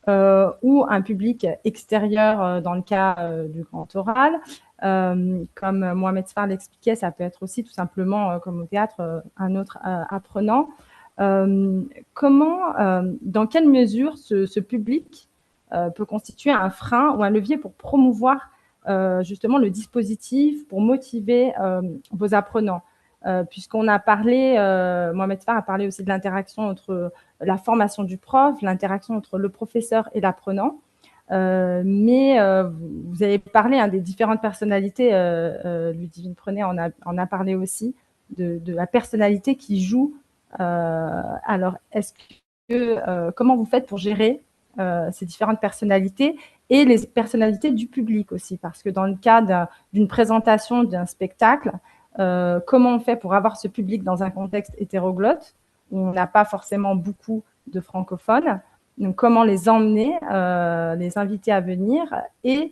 ou un public extérieur dans le cas du grand oral. Comme Mohamed Sfar l'expliquait, ça peut être aussi tout simplement, comme au théâtre, un autre apprenant. Dans quelle mesure ce public peut constituer un frein ou un levier pour promouvoir justement le dispositif, pour motiver vos apprenants? Puisqu'on a parlé, Mohamed Sfar a parlé aussi de l'interaction entre la formation du prof, l'interaction entre le professeur et l'apprenant. Mais vous avez parlé des différentes personnalités, Ludivine Prenet en a parlé aussi, de la personnalité qui joue. Alors, comment vous faites pour gérer ces différentes personnalités et les personnalités du public aussi? Parce que dans le cas d'une présentation d'un spectacle, comment on fait pour avoir ce public dans un contexte hétéroglotte où on n'a pas forcément beaucoup de francophones? Donc, comment les emmener, les inviter à venir et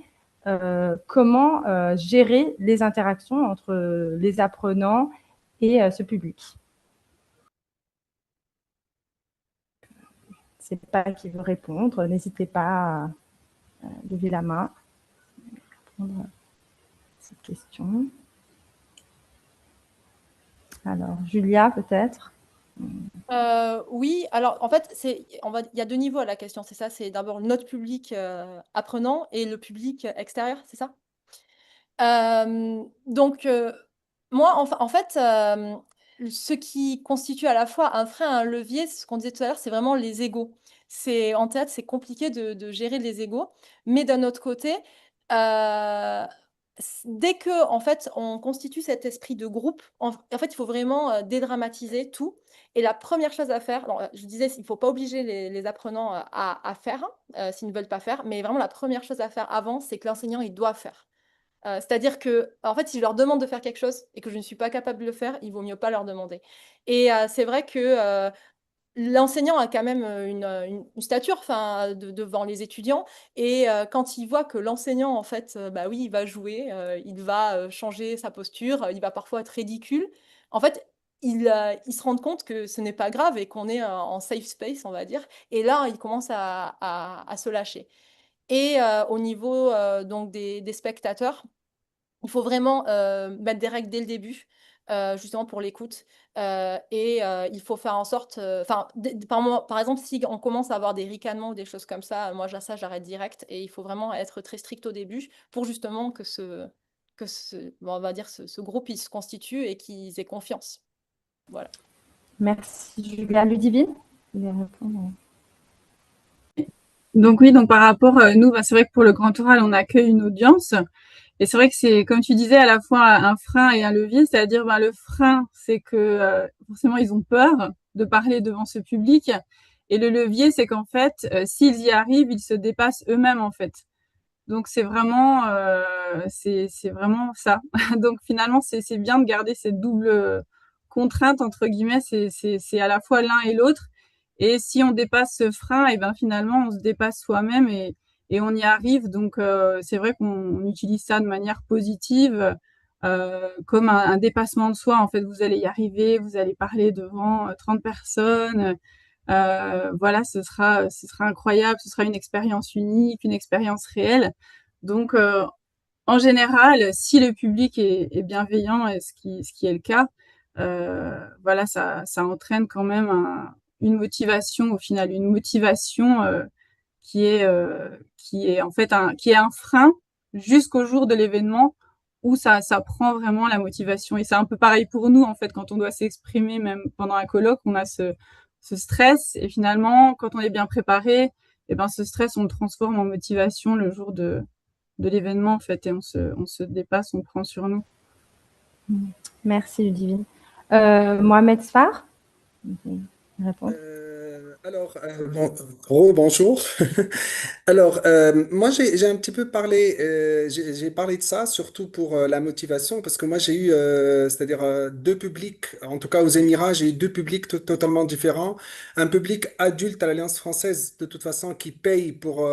comment gérer les interactions entre les apprenants et ce public? Je ne sais pas qui veut répondre. N'hésitez pas à lever la main pour répondre à cette question. Alors, Julia, peut-être? Oui, alors en fait, il y a 2 niveaux à la question, c'est ça? C'est d'abord notre public apprenant et le public extérieur, c'est ça? Donc moi, en fait, ce qui constitue à la fois un frein et un levier, ce qu'on disait tout à l'heure, c'est vraiment les égos. En théâtre, c'est compliqué de gérer les égos, mais d'un autre côté, dès que en fait, on constitue cet esprit de groupe, en fait, il faut vraiment dédramatiser tout. Et la première chose à faire, alors, je disais, il ne faut pas obliger les apprenants à faire, s'ils ne veulent pas faire, mais vraiment la première chose à faire avant, c'est que l'enseignant, il doit faire. C'est-à-dire que, en fait, si je leur demande de faire quelque chose et que je ne suis pas capable de le faire, il vaut mieux pas leur demander. Et c'est vrai que l'enseignant a quand même une stature devant les étudiants. Et quand il voit que l'enseignant, en fait, bah oui, il va jouer, il va changer sa posture, il va parfois être ridicule. En fait, ils se rendent compte que ce n'est pas grave et qu'on est en safe space, on va dire. Et là, il commence à se lâcher. Et au niveau donc des spectateurs, il faut vraiment mettre des règles dès le début, justement pour l'écoute. Il faut faire en sorte, par exemple, si on commence à avoir des ricanements ou des choses comme ça, moi, j'arrête direct. Et il faut vraiment être très strict au début pour justement on va dire, ce groupe, il se constitue et qu'ils aient confiance. Voilà. Merci, Julia. Ludivine, vous voulez répondre? Donc oui, donc par rapport, nous, c'est vrai que pour le grand oral, on accueille une audience. Et c'est vrai que c'est, comme tu disais, à la fois un frein et un levier. C'est-à-dire, le frein, c'est que forcément, ils ont peur de parler devant ce public. Et le levier, c'est qu'en fait, s'ils y arrivent, ils se dépassent eux-mêmes, en fait. Donc c'est vraiment ça. Donc finalement, c'est bien de garder cette double contrainte, entre guillemets. C'est à la fois l'un et l'autre. Et si on dépasse ce frein, et ben finalement, on se dépasse soi-même et on y arrive. Donc c'est vrai qu'on utilise ça de manière positive, comme un dépassement de soi. En fait, vous allez y arriver, vous allez parler devant 30 personnes. Voilà, ce sera incroyable, ce sera une expérience unique, une expérience réelle. Donc, en général, si le public est bienveillant, et ce qui est le cas, voilà, ça entraîne quand même une motivation au final, une motivation qui est en fait qui est un frein jusqu'au jour de l'événement où ça prend vraiment la motivation. Et c'est un peu pareil pour nous, en fait, quand on doit s'exprimer, même pendant un colloque, on a ce stress. Et finalement, quand on est bien préparé, et ben, ce stress, on le transforme en motivation le jour de l'événement, en fait, et on se dépasse, on prend sur nous. Merci Ludivine. Mohamed Sfar, réponse. Bonjour. Alors, moi, j'ai un petit peu parlé, j'ai parlé de ça, surtout pour la motivation, parce que moi, j'ai eu, c'est-à-dire deux publics, en tout cas aux Émirats, j'ai eu deux publics totalement différents. Un public adulte à l'Alliance française, de toute façon, qui paye pour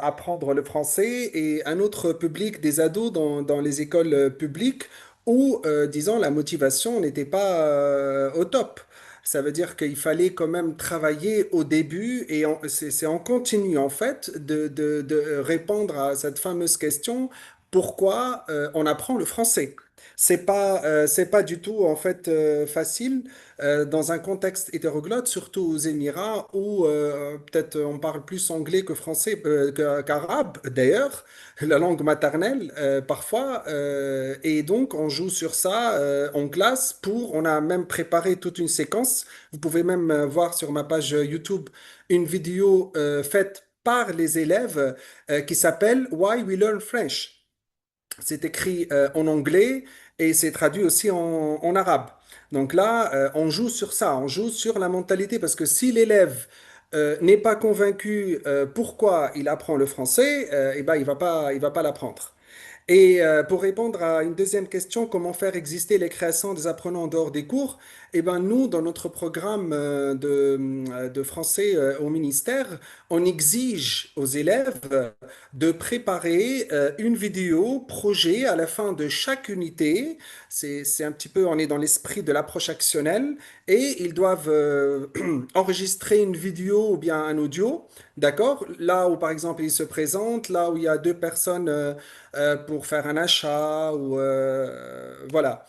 apprendre le français, et un autre public des ados dans les écoles publiques, où, disons, la motivation n'était pas au top. Ça veut dire qu'il fallait quand même travailler au début et c'est en continu en fait de répondre à cette fameuse question, pourquoi on apprend le français? C'est pas du tout en fait facile dans un contexte hétéroglotte, surtout aux Émirats où peut-être on parle plus anglais que français qu'arabe d'ailleurs, la langue maternelle parfois, et donc on joue sur ça en classe on a même préparé toute une séquence. Vous pouvez même voir sur ma page YouTube une vidéo faite par les élèves qui s'appelle Why We Learn French. C'est écrit en anglais et c'est traduit aussi en arabe. Donc là, on joue sur ça, on joue sur la mentalité parce que si l'élève n'est pas convaincu pourquoi il apprend le français, eh ben, il va pas l'apprendre. Et pour répondre à une deuxième question, comment faire exister les créations des apprenants en dehors des cours? Eh ben, nous, dans notre programme de français au ministère, on exige aux élèves de préparer une vidéo projet à la fin de chaque unité. C'est un petit peu, on est dans l'esprit de l'approche actionnelle et ils doivent enregistrer une vidéo ou bien un audio, d'accord? Là où, par exemple, ils se présentent, là où il y a deux personnes pour faire un achat ou voilà.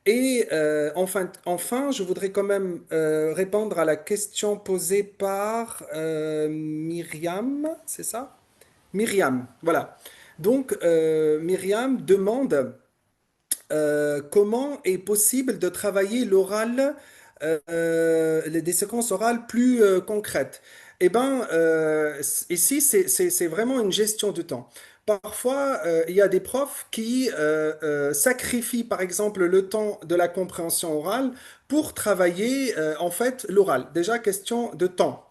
Et enfin, je voudrais quand même répondre à la question posée par Myriam, c'est ça? Myriam, voilà. Donc, Myriam demande comment est possible de travailler l'oral, des séquences orales plus concrètes. Eh bien, ici, c'est vraiment une gestion de temps. Parfois, il y a des profs qui sacrifient, par exemple, le temps de la compréhension orale pour travailler, en fait, l'oral. Déjà, question de temps.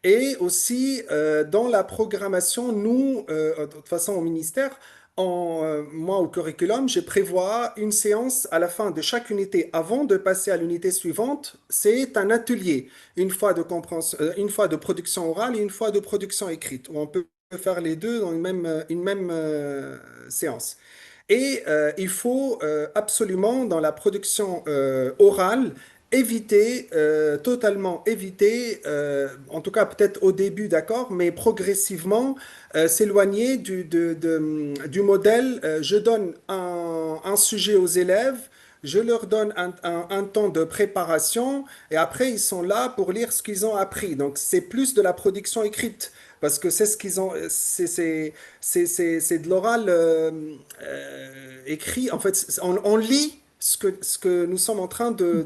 Et aussi, dans la programmation, nous, de toute façon, au ministère, moi, au curriculum, je prévois une séance à la fin de chaque unité avant de passer à l'unité suivante. C'est un atelier, une fois de production orale et une fois de production écrite, où on peut faire les deux dans une même séance. Et il faut absolument, dans la production orale, totalement éviter, en tout cas peut-être au début, d'accord, mais progressivement s'éloigner du modèle. Je donne un sujet aux élèves, je leur donne un temps de préparation et après ils sont là pour lire ce qu'ils ont appris. Donc c'est plus de la production écrite parce que c'est ce qu'ils ont, c'est de l'oral écrit. En fait, on lit ce que nous sommes en train de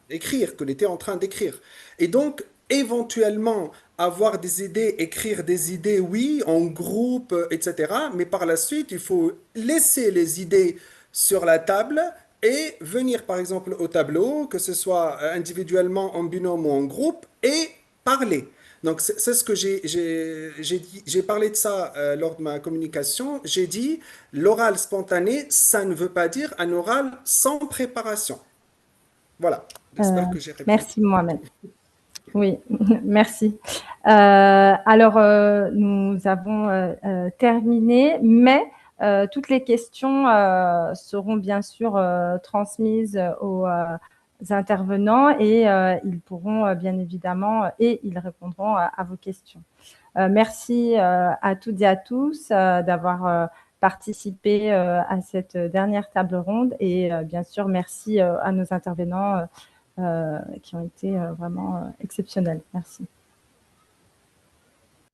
écrire, que l'on était en train d'écrire. Et donc, éventuellement, avoir des idées, écrire des idées, oui, en groupe, etc. Mais par la suite, il faut laisser les idées sur la table et venir, par exemple, au tableau, que ce soit individuellement, en binôme ou en groupe, et parler. Donc, c'est ce que j'ai parlé de ça lors de ma communication. J'ai dit, l'oral spontané, ça ne veut pas dire un oral sans préparation. Voilà. J'espère que j'ai répondu. Merci, Mohamed. Oui, merci. Nous avons terminé, mais toutes les questions seront bien sûr transmises aux intervenants et ils pourront bien évidemment et ils répondront à vos questions. Merci à toutes et à tous d'avoir participé à cette dernière table ronde et bien sûr merci à nos intervenants qui ont été vraiment exceptionnels. Merci.